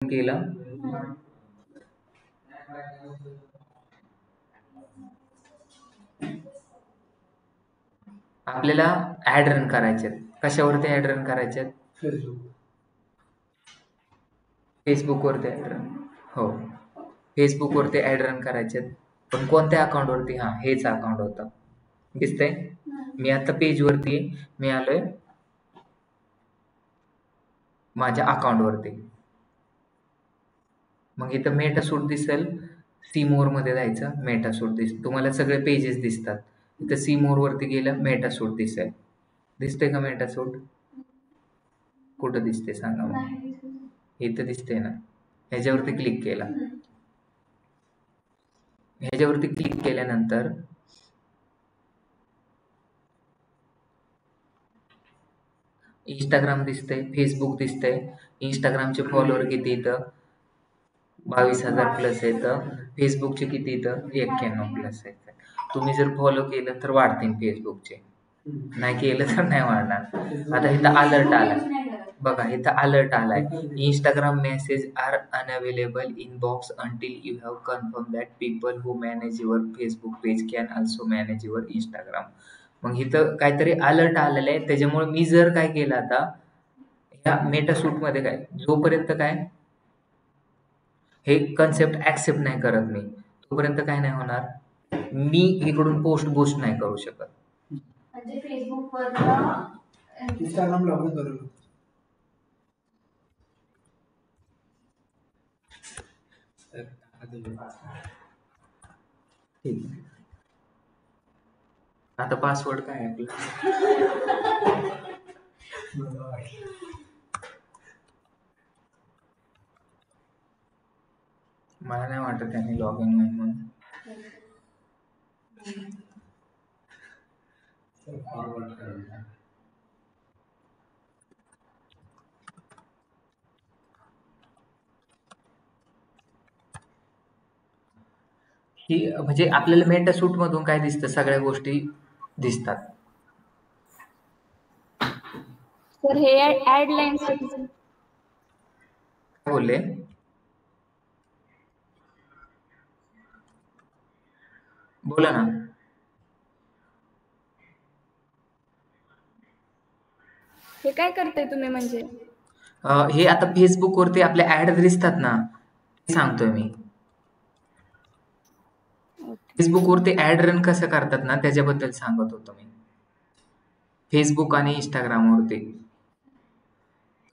केलं. आपल्याला add run करायचे. कशावरती ऍड रन करायचे? फेसबुकवरती ऍड रन. हो, फेसबुकवरती ऍड रन करायचे. पण कोणत्या अकाउंटवरती? हा, हेच अकाउंट होतं. दिसतंय? मी आता पेजवरती मी आलोय माझ्या अकाउंटवरती. मग इथं मेटासूट दिसेल. सी मोर मध्ये जायचं. मेटासूट तुम्हाला सगळे पेजेस दिसतात. इथं सी मोर वरती गेलं, मेटासूट दिसेल. दिसतंय का मेटासूट? कुठं दिसते सांगा मग? इथं दिसते ना. ह्याच्यावरती क्लिक केला. ह्याच्यावरती क्लिक केल्यानंतर इंस्टाग्राम दिसतंय, फेसबुक दिसतंय. इंस्टाग्रामचे फॉलोअर किती इथं? 22,000 प्लस येतं. फेसबुकचे किती इथं? 91 प्लस येतं. तुम्ही जर फॉलो केलं तर वाढतील फेसबुकचे, नाही केलं तर नाही वाढणार. आता इथं अलर्ट आलाय बघा, इथं अलर्ट आलाय. Instagram message are unavailable in box until you have confirm that people who manage your Facebook page can also manage your Instagram. मग इथं काहीतरी अलर्ट आलेलं आहे. त्याच्यामुळे मी जर काय केलं आता ह्या मेटासूट मध्ये काय, जोपर्यंत काय हे कन्सेप्ट ऍक्सेप्ट नाही करत मी, तोपर्यंत काय नाही होणार. मी इकडून पोस्ट बूस्ट नाही करू शकत. म्हणजे फेसबुकवर इंस्टाग्रामला आपण करू. ठीक आहे. आता पासवर्ड काय आहे आपला? मला नाही वाटत त्यांनी लॉग इन होईल म्हणून. ही म्हणजे आपल्याला मेटासूट मधून काय दिसतं? सगळ्या गोष्टी दिसतात. सर हे ऍड लाईन्स काय बोलले? बोला ना. हे काय करताय तुम्ही? म्हणजे हे आता फेसबुक वरती आपल्या ऍड दिसतात ना, ते सांगतोय मी. फेसबुक वरती ऍड रन कसं करतात ना, त्याच्याबद्दल सांगत होतो मी. फेसबुक आणि इंस्टाग्राम वरती.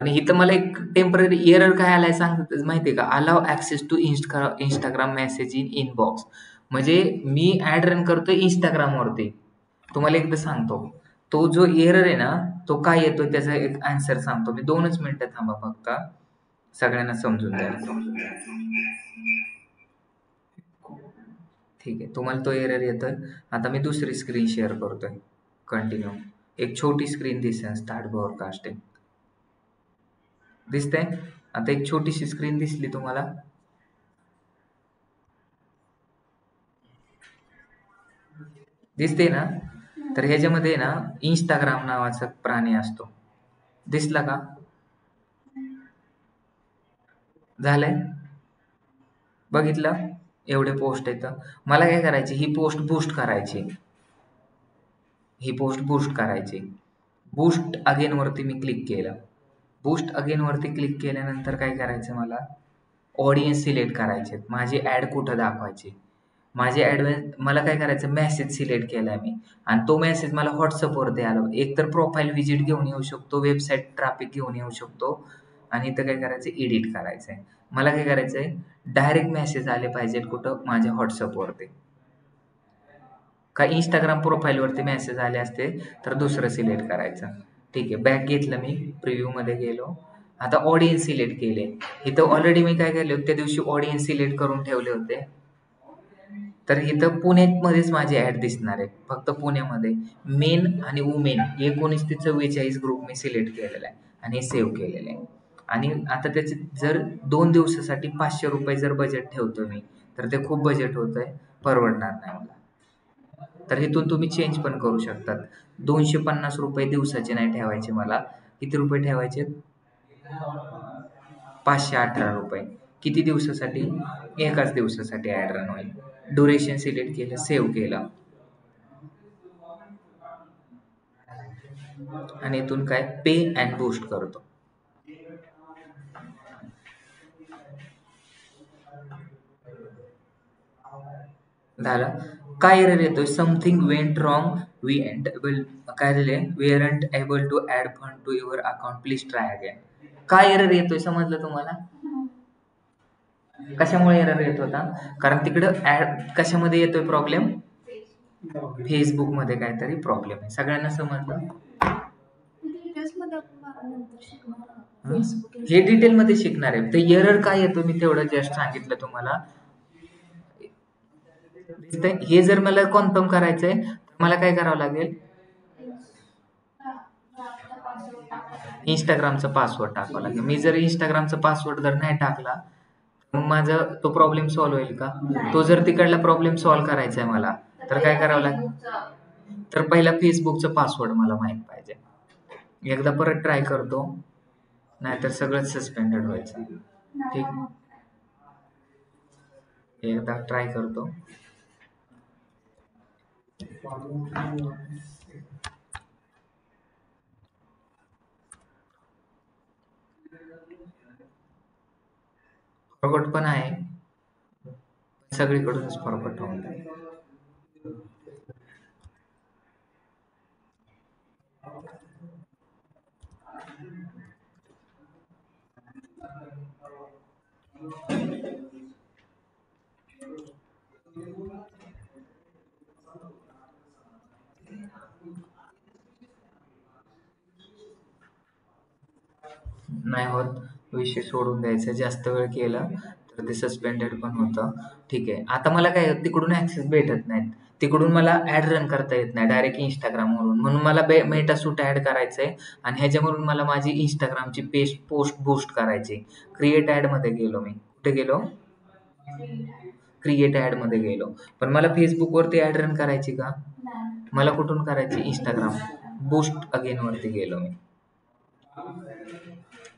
आणि इथं मला एक टेम्पररी एरर काय आलाय सांगतात माहितीये का? Allow access to Instagram message in inbox. म्हणजे मी ऍड रन करतोय इंस्टाग्राम वरती. तुम्हाला एकदा सांगतो, तो जो एरर आहे ना, तो काय येतोय त्याचा एक आन्सर सांगतो मी. 2च मिनिटं थांबा फक्त, सगळ्यांना समजून द्या. ठीक आहे, तुम्हाला तो एरर येतोय. आता मी दुसरी स्क्रीन शेअर करतोय. कंटिन्यू. एक छोटी स्क्रीन दिसेल, स्टार्ट ब्रॉडकास्टिंग. दिसतंय? आता एक छोटीशी स्क्रीन दिसली तुम्हाला? दिसते ना? तर ह्याच्यामध्ये ना इंस्टाग्राम नावाचा प्राणी असतो. दिसला का? झालंय? बघितलं? एवढे पोस्ट येतं. मला काय करायची? ही पोस्ट बूस्ट करायची. ही पोस्ट बूस्ट करायची. बूस्ट अगेन वरती मी क्लिक केलं. बूस्ट अगेन वरती क्लिक केल्यानंतर काय करायचं? मला ऑडियन्स सिलेक्ट करायचे. माझी ऍड कुठं दाखवायची? माझी ऍड मला काय करायचं? मेसेज सिलेक्ट केलाय मी, आणि तो मेसेज मला व्हॉट्सअपवरती आला. एक तर प्रोफाईल व्हिजिट घेऊन येऊ शकतो, वेबसाईट ट्रॅफिक घेऊन येऊ शकतो, आणि इथं काय करायचं? एडिट करायचंय. मला काय करायचंय? डायरेक्ट मेसेज आले पाहिजेत. कुठं? माझ्या व्हॉट्सअपवरती. का इंस्टाग्राम प्रोफाईलवरती मेसेज आले असते तर दुसरं सिलेक्ट करायचं. ठीक आहे, बॅक घेतलं मी, प्रिव्ह्यू मध्ये गेलो. आता ऑडियन्स सिलेक्ट केले. इथं ऑलरेडी मी काय केले होते? त्या दिवशी ऑडियन्स सिलेक्ट करून ठेवले होते. तर इथं पुण्यामध्येच माझी ऍड दिसणार आहे, फक्त पुण्यामध्ये. मेन आणि वुमेन 19 ते 44 ग्रुप मी सिलेक्ट केलेला आहे आणि सेव्ह केलेलं आहे. आणि आता त्याचे जर 2 दिवसासाठी 500 रुपये जर बजेट ठेवतो मी, तर ते खूप बजेट होतंय, परवडणार नाही मला. तर इथून तुम्ही चेंज पण करू शकतात. 250 रुपये दिवसाचे नाही ठेवायचे मला. किती रुपये ठेवायचे? 518 रुपये. किती दिवसासाठी? एकाच दिवसासाठी ॲड रन होईल. ड्युरेशन सिलेक्ट केलं, सेव्ह केलं आणि इथून काय पे अँड बूस्ट करतो. झालं. काय एरर येतोय? समथिंग वेंट रॉंग, वी काय झाले? We aren't able to add fund to your account, please try again. काय एरर येतोय समजलं तुम्हाला? कशामुळे एरर येत होता? कारण तिकडं ऍड कशामध्ये येतोय प्रॉब्लेम? फेसबुक मध्ये काहीतरी प्रॉब्लेम आहे. सगळ्यांना समजलं? डिटेल्समध्ये आपण नंतर शिकणार आहोत. हं? Facebook, हे डिटेल मध्ये शिकणार आहे. तर एरर काय येतो मी तेवढं जस्ट सांगितलं तुम्हाला. दिसतंय? हे जर मला कन्फर्म करायचंय तर मला काय करावं लागेल? इंस्टाग्रामचा पासवर्ड टाकावा लागेल. मी जर इंस्टाग्रामचा पासवर्ड जर नाही टाकला मग माझा तो प्रॉब्लेम सॉल्व्ह होईल का? तो जर तिकडला प्रॉब्लेम सॉल्व्ह करायचा आहे मला तर काय करावं लागेल? तर पहिला फेसबुकचा पासवर्ड मला माहित पाहिजे. एकदा परत ट्राय करतो, नाहीतर सगळंच सस्पेंडेड व्हायचं. ठीक, एकदा ट्राय करतो. फॉरगॉट पण आहे, सगळीकडूनच फॉरगॉट होऊन जाईल. नाही होत, विषय सोडून द्यायचा. जास्त वेळ केला तर ते सस्पेंडेड पण होतं. ठीक आहे. आता मला काय तिकडून ऍक्सेस भेटत नाहीत, तिकडून मला ऍड रन करता येत नाही डायरेक्ट इंस्टाग्रामवरून. म्हणून मला मेटा सूट ऍड करायचंय आणि ह्याच्यावरून मला माझी इंस्टाग्रामची पोस्ट बूस्ट करायची. क्रिएट ऍड मध्ये गेलो मी. कुठे गेलो? क्रिएट ऍड मध्ये गेलो. पण मला फेसबुकवरती ऍड रन करायची का? मला कुठून करायची? इंस्टाग्राम. बूस्ट अगेन वरती गेलो मी.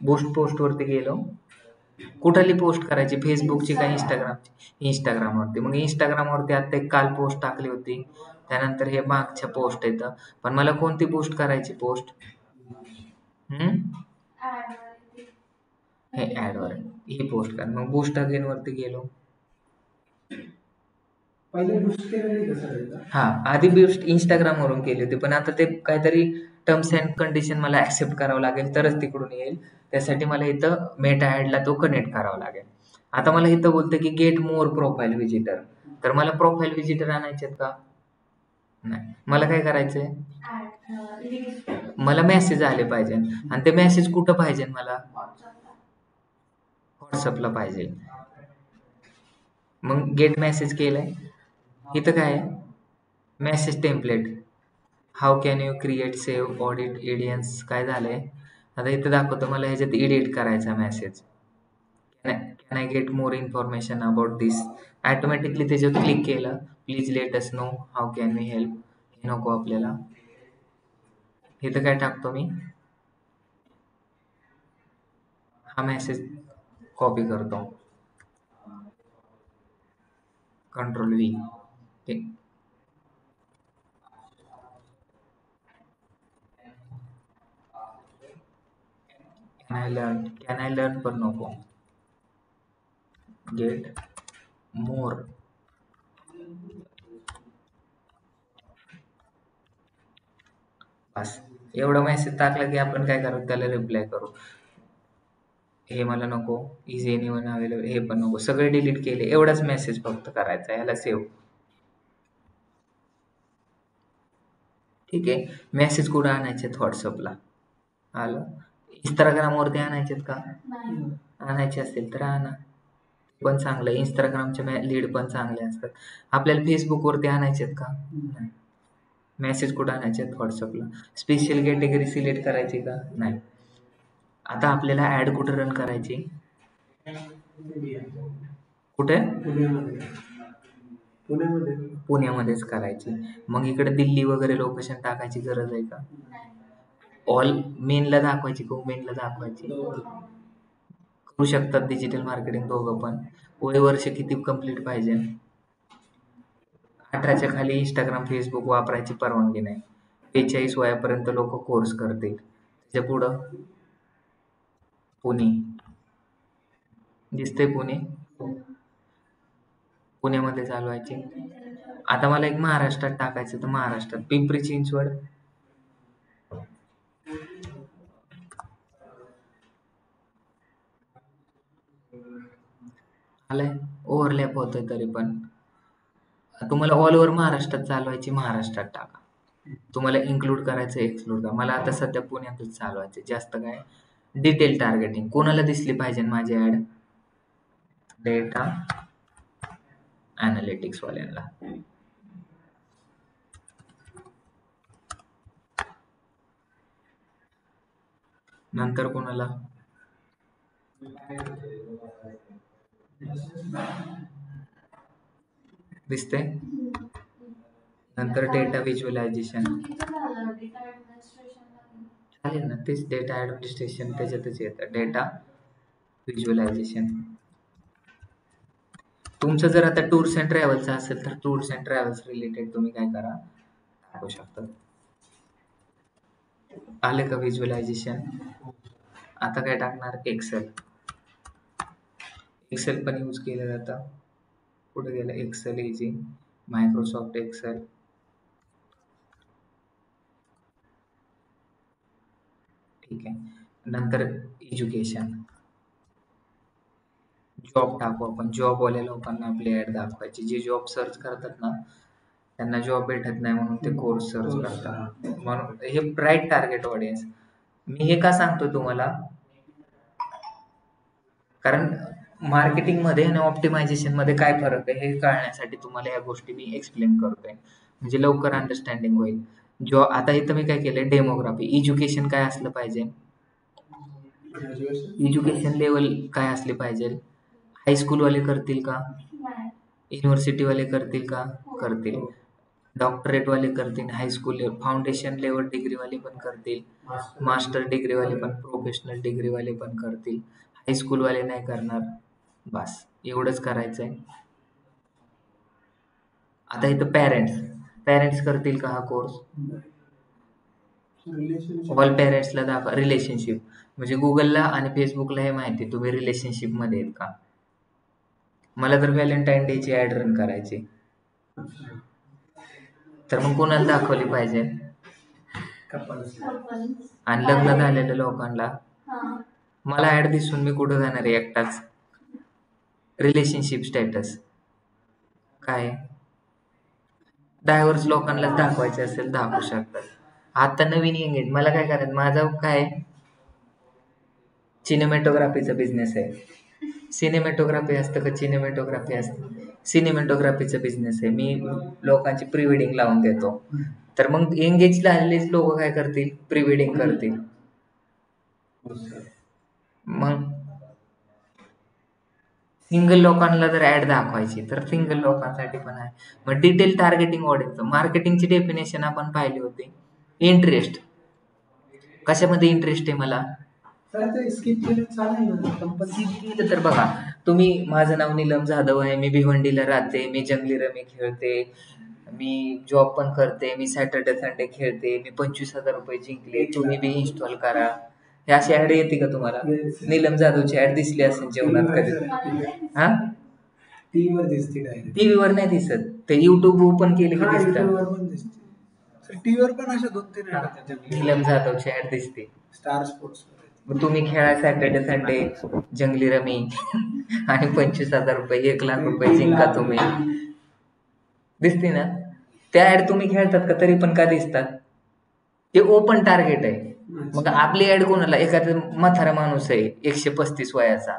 बूस्ट पोस्ट वरती गेलो. कुठली पोस्ट करायची? फेसबुकची का इंस्टाग्रामची? इंस्टाग्रामवरती. मग इंस्टाग्रामवरती आता एक काल पोस्ट टाकली होती, त्यानंतर हे मागच्या पोस्ट येतं. पण मला कोणती पोस्ट करायची? पोस्ट हे ऍडवर ही पोस्ट कर. मग बूस्ट अगेन वरती गेलो. हा, आधी बूस्ट इंस्टाग्राम वरून केली होती, पण आता ते काहीतरी टर्म्स अँड कंडिशन मला ऍक्सेप्ट करावं लागेल तरच तिकडून येईल. त्यासाठी मला इथं मेटा ऍडला तो कनेक्ट करावा लागेल. आता मला इथं बोलतं की गेट मोर प्रोफाईल व्हिजिटर. तर मला प्रोफाईल व्हिजिटर आणायचे आहेत का? नाही. मला काय करायचंय? मला मेसेज आले पाहिजे. आणि ते मेसेज कुठं पाहिजे? मला व्हॉट्सअपला पाहिजे. मग गेट मेसेज केलंय. इथं काय आहे? Message template. How can you create save audit audience. काय झालंय? आता इथं दाखवतो मला ह्याच्यात एडिट करायचा message. Can I get more information about this. Automatically त्याच्यावर क्लिक केलं. Please let us know how can we help. हे नको आपल्याला. इथं काय टाकतो मी? हा मेसेज कॉपी करतो, control V. Can I learn पण नको. Get more. बस एवढा मेसेज टाकला की आपण काय करू? त्याला रिप्लाय करू. हे मला नको. इज एनीवन अवेलेबल हे पण नको. सगळे डिलीट केले. एवढाच मेसेज फक्त करायचा. याला सेव्ह. ठीक आहे. मेसेज कुठं आणायचे? व्हॉट्सअपला. आलं. इंस्टाग्रामवरती आणायचेत का? आणायचे असतील तर आणा, पण चांगलं. इंस्टाग्रामचे लीड पण चांगले असतात. आपल्याला फेसबुकवरती आणायचेत का? नाही. मेसेज कुठं आणायचे? व्हॉट्सअपला. स्पेशल कॅटेगरी सिलेक्ट करायची का? नाही. आता आपल्याला ऍड कुठं रन करायची? कुठे? पुण्यामध्येच करायची. मग इकडे दिल्ली वगैरे लोकेशन टाकायची गरज आहे का? ऑल मेनला दाखवायची का? मेनला दाखवायची. करू शकतात डिजिटल मार्केटिंग दोघं पण. वय वर्ष किती कंप्लीट पाहिजे? 18च्या खाली इंस्टाग्राम फेसबुक वापरायची परवानगी नाही. 45 वयापर्यंत लोक कोर्स करतील. त्याच्या पुढं पुणे दिसतंय, पुण्यामध्ये चालवायचे. आता मला एक महाराष्ट्रात टाकायचं, तर महाराष्ट्रात पिंपरी चिंचवड, आलंय, ओव्हरलॅप होतोय. तरी पण तुम्हाला ऑल ओव्हर महाराष्ट्रात चालवायची, महाराष्ट्रात टाका. तुम्हाला इन्क्लूड करायचं, एक्सक्लूड करा. मला आता सध्या पुण्यातच चालवायचे. जास्त काय डिटेल टार्गेटिंग कोणाला दिसली पाहिजे माझी ऍड? डेटा अनालिटिक्स वाल्यांना. नंतर कोणाला? दिसते. नंतर डेटा व्हिज्युअलायझेशन चालेल ना, तेच डेटा ऍडमिनिस्ट्रेशन त्याच्यातच येतं. Data visualisation. तुमचं जर आता टूर्स अँड ट्रॅव्हल्सचं असेल तर टूर्स अँड ट्रॅव्हल्स रिलेटेड तुम्ही काय करा, टाकू शकता. आले का व्हिज्युअलायझेशन? आता काय टाकणार? एक्सेल. एक्सेल पण यूज केलं जातं. कुठे गेलं? Excel easy, Microsoft Excel. ठीक आहे. नंतर एज्युकेशन, जॉब टाकू आपण. जॉबवाल्या लोकांना आपली ऍड दाखवायची. जे जॉब सर्च करतात ना, त्यांना जॉब भेटत नाही म्हणून ते कोर्स सर्च करतात. म्हणून हे ब्राईट टार्गेट ऑडियन्स. मी हे का सांगतोय तुम्हाला? कारण मार्केटिंग मध्ये आणि ऑप्टिमायझेशन मध्ये काय फरक आहे हे कळण्यासाठी तुम्हाला या गोष्टी मी एक्सप्लेन करतोय, म्हणजे लवकर अंडरस्टँडिंग होईल. आता इथं मी काय केलंय, डेमोग्राफी. एज्युकेशन काय असलं पाहिजे? एज्युकेशन लेवल काय असले पाहिजे? हायस्कूलवाले करतील का? युनिव्हर्सिटीवाले करतील का? करतील. डॉक्टरेटवाले करतील. हायस्कूल फाउंडेशन लेवल डिग्रीवाले पण करतील. मास्टर डिग्रीवाले पण, प्रोफेशनल डिग्रीवाले पण करतील. हायस्कूलवाले नाही करणार. बस एवढंच करायचंय. आता इथं पॅरेंट्स करतील का हा कोर्स? ऑल पॅरेंट्सला दाखवा. रिलेशनशिप म्हणजे गुगलला आणि फेसबुकला हे माहिती तुम्ही रिलेशनशिप मध्ये आहेत का. मला जर व्हॅलेंटाईन डे ची ऍड रन करायची तर मग कोणाला दाखवली पाहिजे? आणि लग्न झालेल्या लोकांना. मला ऍड दिसून मी कुठं जाणार आहे एकटाच? रिलेशनशिप स्टेटस काय? डायव्हर्स लोकांना दाखवायचे असेल दाखवू शकतात. आता नवीन एंगेज मला काय करायचं, माझं काय सिनेमॅटोग्राफीचा बिझनेस आहे. सिनेमॅटोग्राफी असतं का? सिनेमॅटोग्राफी असतं. सिनेमॅटोग्राफीचा बिझनेस आहे. मी लोकांची प्री वेडिंग लावून देतो. तर मग एंगेज झालेलेच लोक काय करतील? प्री वेडिंग करतील. मग सिंगल लोकांना जर ऍड दाखवायची तर सिंगल लोकांसाठी पण आहे. मग डिटेल टार्गेटिंग ऑडियन्स. मार्केटिंगची डेफिनेशन आपण पाहिली होती. इंटरेस्ट. कशामध्ये इंटरेस्ट आहे मला? स्किप केलं तर बघा, तुम्ही माझं नाव नीलम जाधव आहे, मी भिवंडीला राहते, मी जंगली रमी खेळते, मी जॉब पण करते, मी सॅटर्डे संडे खेळते, मी 25,000 रुपये जिंकले, तुम्ही बी इन्स्टॉल करा. हे अशी ऍड येते का तुम्हाला? नीलम जाधवची ऍड दिसली असेल जेवणात कधी? हा, टीव्हीवर नाही दिसत. ते युट्यूब ओपन केले की दिसतात. टीव्हीवर पण अशा 2-3 नीलम जाधवची ऍड दिसते. Star sports. मग तुम्ही खेळा सॅटर्डे संडे जंगली रमी आणि 25,000 रुपये 1,00,000 रुपये जिंका तुम्ही. दिसते ना? त्या ऍड तुम्ही खेळतात का? तरी पण का दिसतात? ते ओपन टार्गेट आहे. मग आपली ऍड कोणाला? एखादा म्हातारा माणूस आहे 135 वयाचा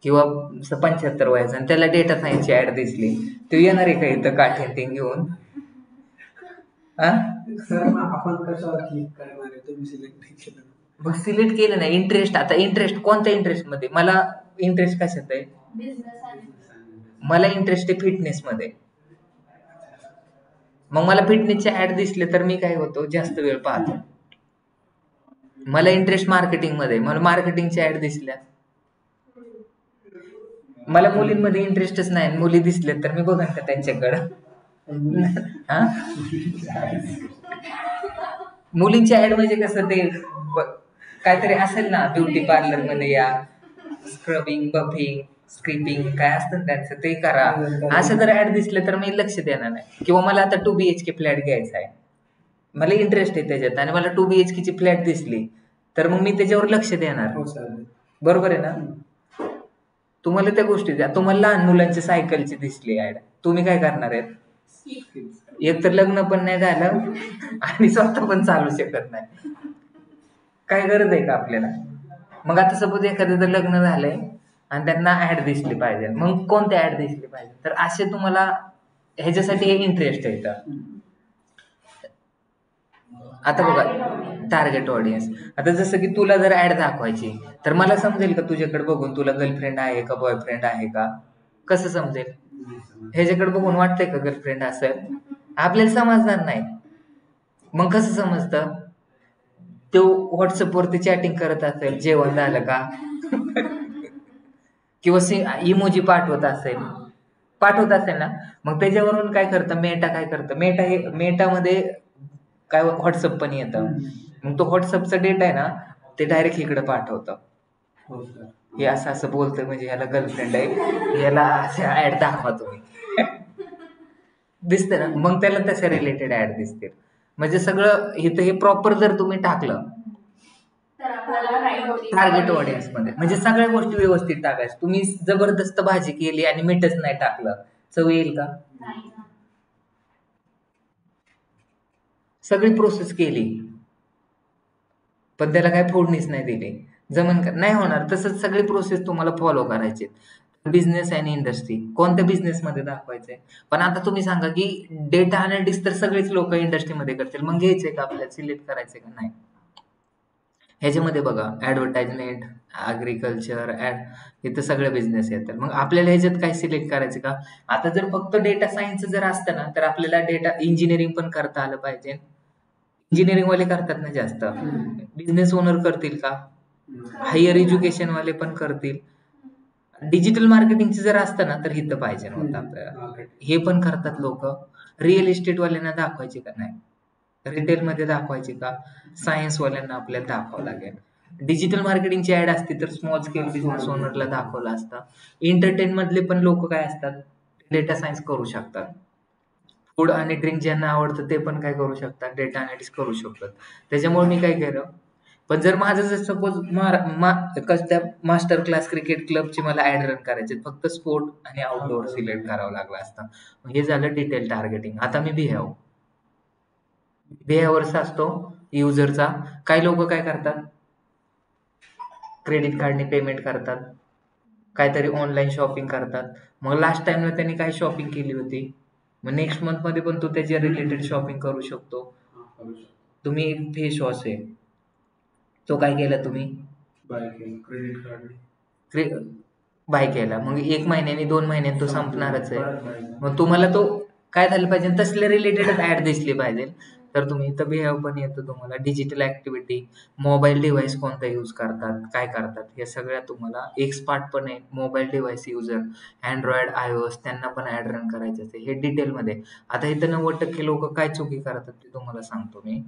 किंवा 75 वयाचा आणि त्याला डेटा सायन्सची ऍड दिसली, तो येणार आहे का इथं काठ्यातीन घेऊन? आपण कशावर क्लिक करणार आहे? तुम्ही सिलेक्ट केलं. मग सिलेक्ट केलं नाही. इंटरेस्ट. आता इंटरेस्ट कोणत्या इंटरेस्ट मध्ये? मला इंटरेस्ट कशात आहे? मला इंटरेस्ट आहे फिटनेस मध्ये. मग मला फिटनेसचे ऍड दिसले तर मी काय होतो? जास्त वेळ पाहतो. मला इंटरेस्ट मार्केटिंग मध्ये, मला मार्केटिंगच्या ऍड दिसल्या मला मुलींमध्ये इंटरेस्टच नाही. मुली दिसल्या तर मी बघन का त्यांच्याकडं? हा, मुलींची ऍड म्हणजे कसं ते काहीतरी असेल ना, ब्युटी पार्लर मध्ये या, स्क्रबिंग, बफिंग, स्क्रिपिंग काय असतं ना त्यांचं ते करा. असं जर ऍड दिसलं तर मी लक्ष देणार नाही. किंवा मला आता 2 BHK फ्लॅट घ्यायचा आहे, मला इंटरेस्ट आहे त्याच्यात, आणि मला 2 BHK ची फ्लॅट दिसली तर मग मी त्याच्यावर लक्ष देणार. हो चालेल. बरोबर आहे ना? तुम्हाला त्या गोष्टी द्या. तुम्हाला लहान मुलांची सायकलची दिसली ऍड, तुम्ही काय करणार आहेत? एक तर लग्न पण नाही झालं आणि स्वतः पण चालू शकत नाही. काय गरज आहे का आपल्याला? मग आता सपोज एखाद्याचं लग्न झालंय आणि त्यांना ऍड दिसली पाहिजे, मग कोणत्या ऍड दिसली पाहिजे? तर असे तुम्हाला ह्याच्यासाठी हे इंटरेस्ट येतं. आता बघा, टार्गेट ऑडियन्स. आता जसं की तुला जर ऍड दाखवायची तर मला समजेल का तुझ्याकडे बघून तुला गर्लफ्रेंड आहे का बॉयफ्रेंड आहे का? कसं समजेल? ह्याच्याकडे बघून वाटतंय का गर्लफ्रेंड असेल? आपल्याला समजणार नाही. मग कसं समजतं? तो व्हॉट्सअपवरती चॅटिंग करत असेल, जेवण झालं का, किंवा इमोजी पाठवत असेल ना, मग त्याच्यावरून काय करतं मेटा, मेटामध्ये काय व्हॉट्सअप पण येतं. मग तो व्हॉट्सअपचा डेटा आहे ना, ते डायरेक्ट इकडे पाठवतं. हो सर. हे असं असं बोलतोय म्हणजे ह्याला गर्लफ्रेंड आहे, ह्याला अशा ऍड दाखवा तुम्ही. दिसते ना, मग त्याला तशा रिलेटेड ऍड दिसतील. म्हणजे सगळं इथं हे प्रॉपर जर तुम्ही टाकलं तर आपल्याला टार्गेट ऑडियन्स मध्ये, म्हणजे सगळ्या गोष्टी व्यवस्थित टाकायचं. तुम्ही जबरदस्त भाजी केली आणि मीठच नाही टाकलं, चव येईल का? नाही. सगळी प्रोसेस केली पण त्याला काय फोडणीच नाही दिली, जमन का? नाही होणार. तसंच सगळी प्रोसेस तुम्हाला फॉलो करायची. बिझनेस आणि इंडस्ट्री, कोणत्या बिझनेस मध्ये दाखवायचंय? पण आता तुम्ही सांगा की डेटा अनालिटिक्स तर सगळेच लोक इंडस्ट्रीमध्ये करतील, मग घ्यायचंय का आपल्याला? सिलेक्ट करायचंय का? नाही. ह्याच्यामध्ये बघा, ऍडव्हर्टाइजमेंट, ऍग्रिकल्चर, इथं सगळे बिझनेस येतात. मग आपल्याला ह्याच्यात काय सिलेक्ट करायचं का? आता जर फक्त डेटा सायन्स जर असतं ना, तर आपल्याला डेटा इंजिनिअरिंग पण करता आलं पाहिजे. इंजिनिअरिंग वाले करतात ना जास्त, बिझनेस ओनर करतील का? हायर एज्युकेशन वाले पण करतील. डिजिटल मार्केटिंगचं जर असतं ना तर इथं पाहिजे नव्हतं आपल्याला. हे पण करतात लोक. रिअल इस्टेट वाल्यांना दाखवायचे का? नाही. रिटेल मध्ये दाखवायचे का? सायन्स वाल्यांना आपल्याला दाखवावं लागेल. डिजिटल मार्केटिंगची ऍड असती तर स्मॉल स्केल बिझनेस ओनरला दाखवलं असतं. एंटरटेन मधले पण लोक काय असतात, डेटा सायन्स करू शकतात. फूड आणि ड्रिंक ज्यांना आवडतं ते पण काय करू शकतात, डेटा अनालिटिक्स करू शकतात. त्याच्यामुळे मी काय केलं, पण जर माझं जर सपोज त्या मास्टर क्लास क्रिकेट क्लबची मला ऍड रन करायची, फक्त स्पोर्ट आणि आउटडोअर सिलेक्ट करावं लागलं असतं. हे झालं डिटेल टार्गेटिंग. आता मी बिहेव्हर्स असतो युजरचा. काही लोक काय करतात, क्रेडिट कार्डने पेमेंट करतात, काहीतरी ऑनलाईन शॉपिंग करतात. मग लास्ट टाइमला त्यांनी काय शॉपिंग केली होती, मग नेक्स्ट मंथ मध्ये पण तू त्याच्या रिलेटेड शॉपिंग करू शकतो. तुम्ही एक फेस वॉश आहे, तो काय केला तुम्ही? क्रेडिट कार्ड बाय केला. मग 1 महिन्याने 2 महिन्यात तो संपणारच आहे. मग तुम्हाला तो काय झालं पाहिजे, तसल्या रिलेटेड ऍड दिसली पाहिजे. तर तुम्ही इथं बिहेव पण येतं तुम्हाला. डिजिटल ऍक्टिव्हिटी, मोबाईल डिव्हाइस कोणता यूज करतात, काय करतात, हे सगळ्या तुम्हाला. एक्सपार्ट पण आहे, mobile device user, Android, iOS त्यांना पण ऍड रन करायचे असते. हे डिटेलमध्ये. आता इथं 90% लोक काय चुकी करतात ते तुम्हाला सांगतो मी.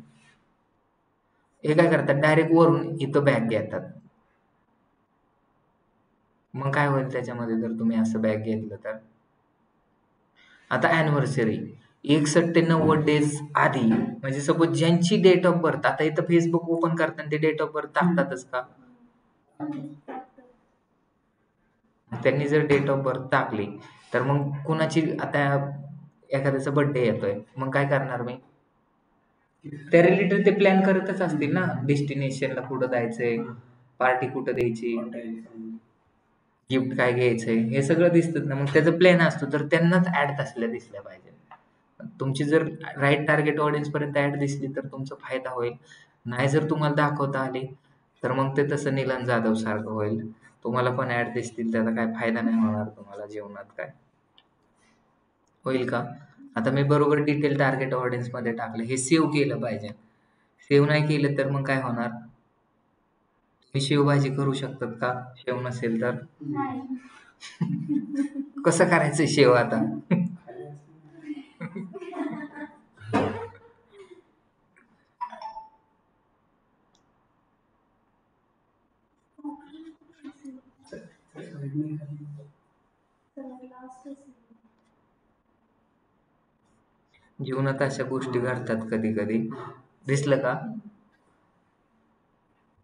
हे काय करतात, डायरेक्ट वरून इथं बॅग घेतात. मग काय होईल त्याच्यामध्ये जर तुम्ही असं बॅग घेतलं तर? आता अॅनिव्हर्सरी 61 ते 90 डेज आधी, म्हणजे सपोज ज्यांची डेट ऑफ बर्थ, आता इथं फेसबुक ओपन करताना ते डेट ऑफ बर्थ टाकतातच का? त्यांनी जर डेट ऑफ बर्थ टाकली तर मग कुणाची, आता एखाद्याचा बर्थडे येतोय, मग काय करणार मी? त्या रिलेटेड ते प्लॅन करतच असतील ना, डेस्टिनेशनला कुठं जायचंय, पार्टी कुठं द्यायची, गिफ्ट काय घ्यायचंय, हे सगळं दिसतं ना. मग त्याचा प्लॅन असतो, तर त्यांनाच ऍड तसल्या दिसल्या पाहिजे. तुमची जर राईट टार्गेट ऑडियन्स पर्यंत ऍड दिसली तर तुमचा फायदा होईल. नाही जर तुम्हाला दाखवता आली तर मग ते तसं नीलन जाधव सारखं होईल. तुम्हाला पण ऍड दिसतील, त्याचा काय फायदा नाही होणार तुम्हाला जीवनात. काय होईल का? आता मी बरोबर डिटेल टार्गेट ऑडियन्स मध्ये टाकलं. हे सेव्ह केलं पाहिजे. सेव्ह नाही केलं तर मग काय होणार? तुम्ही शेवभाजी करू शकतात का शेव नसेल तर? नाही. कसं करायचं शेव आता? खाली असतं. साईडने खाली. जीवनात अशा गोष्टी घडतात कधी कधी. दिसलं का?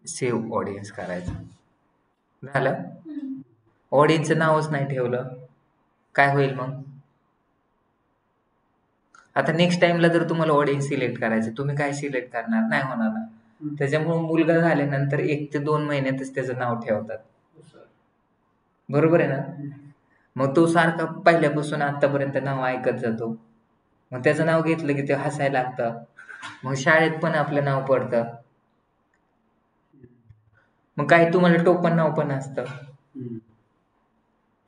सेव्ह ऑडियन्स करायचं झालं. ऑडियन्सचं नावच नाही ठेवलं, काय होईल मग? आता नेक्स्ट टाइमला जर तुम्हाला ऑडियन्स सिलेक्ट करायचं, तुम्ही काय सिलेक्ट करणार? नाही होणार ना. त्याच्यामुळे मुलगा झाल्यानंतर 1 ते 2 महिन्यातच त्याचं नाव ठेवतात. बरोबर आहे ना? मग तो सारखा पहिल्यापासून आतापर्यंत नाव ऐकत जातो. मग त्याचं नाव घेतलं की ते हसायला लागतं. मग शाळेत पण आपलं नाव पडतं. मग काही तुम्हाला टोपण नाव पण असतं. हम्म.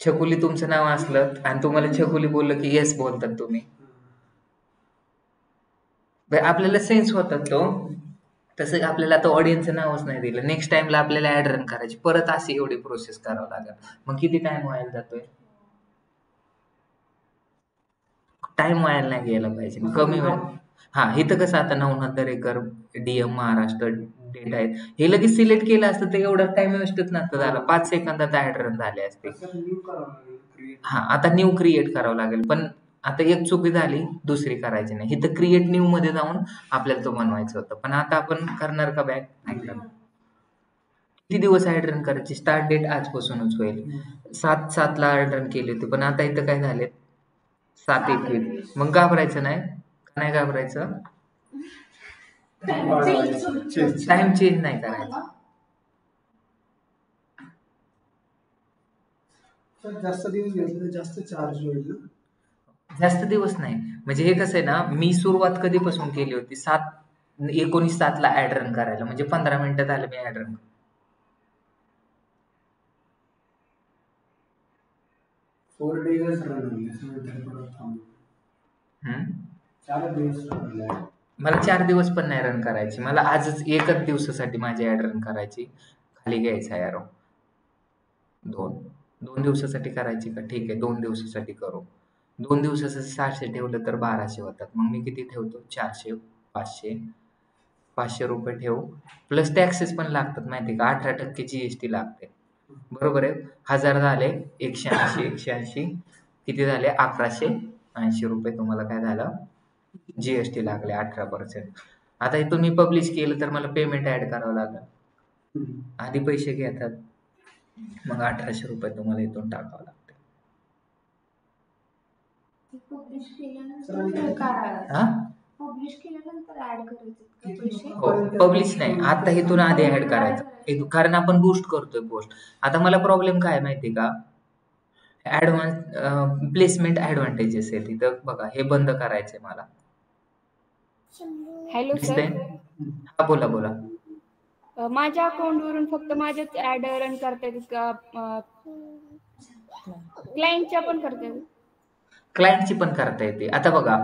छकुली तुमचं नाव असलं आणि तुम्हाला छकुली बोललं की येस बोलतात तुम्ही. आपल्याला सेन्स होतात तो. तसं आपल्याला आता ऑडियन्सचं नावच नाही दिलं, नेक्स्ट टाइमला आपल्याला ऍड रन करायची, परत अशी एवढी प्रोसेस करावं लागेल. मग किती टाइम व्हायला जातोय? टाइम व्हायला नाही गेला पाहिजे, कमी वेळ. हा, इथं कसं आता 9 दरेकर DM महाराष्ट्र डेट आहेत, हे लगेच सिलेक्ट केलं असतं तर एवढा टाइम वेस्टच नसतं झाला, 5 सेकंदात ऍड रन झाले असते. असं न्यू करावं लागेल क्रिएट. हा, आता न्यू क्रिएट करावं लागेल. पण आता एक चुकी झाली, दुसरी करायची नाही. इथं क्रिएट न्यू मध्ये जाऊन आपल्याला तो बनवायचं होतं, पण आता आपण करणार का बॅक? नाही करणार. किती दिवस ऍड रन करायची? स्टार्ट डेट आजपासूनच होईल. 7/7 ला ऍड रन केले होते, पण आता इथं काय झाले? 7/21. मग घाबरायचं नाही. का नाही घाबरायचं? चेंज. टाइम चेंज नाही करायचा. तर जास्त दिवस घेतले तर जास्त चार्ज होईल ना? जास्त दिवस नाही, म्हणजे हे कसं आहे ना, मी सुरुवात कधीपासून केली होती? 19/7 ला ऍड रन करायला, म्हणजे 15 मिनिटात आलं मी ऍड रन. 4 days रन होईल, नंतर परत थांबू. 4 दिवस रन होईल. मला 4 दिवस पण नाही रन करायची, मला आजच 1च दिवसासाठी माझी ऍड रन करायची. खाली घ्यायचा यारो. 2 दिवसासाठी करायची का? ठीक आहे, 2 दिवसासाठी करू. 2 दिवसासाठी 700 ठेवलं तर 1200 होतात. मग मी किती ठेवतो? 400, 500 रुपये ठेवू. प्लस टॅक्सेस पण लागतात माहिती का? 18% GST लागते. बरोबर आहे. 1000 झाले 180 किती झाले? 1180 रुपये तुम्हाला काय झालं? GST लागले 18%. आता हे तुम्ही पब्लिश केलं तर मला पेमेंट ऍड करावं लागेल. आधी पैसे घेतात, मग 1800 रुपये तुम्हाला इथून टाकावं लागते. पब्लिश केल्यानंतर काय? हा, पब्लिश केल्यानंतर ऍड करायचे का पैसे? हो, पब्लिश नाही, आता इथून आधी ऍड करायचं, कारण आपण बूस्ट करतोय पोस्ट. आता मला प्रॉब्लेम काय माहिती का? ऍडव्हान्स प्लेसमेंट ऍडव्हान्टेजेस आहे तिथं बघा, हे बंद करायचंय मला. हॅलो दिसतंय? सर, हा, बोला बोला. माझ्या अकाउंटवरून फक्त माझ्याच ऍड रन करता येतात का? क्लायंटच्या पण करता येतात? क्लायंटची पण करता येते. आता बघा,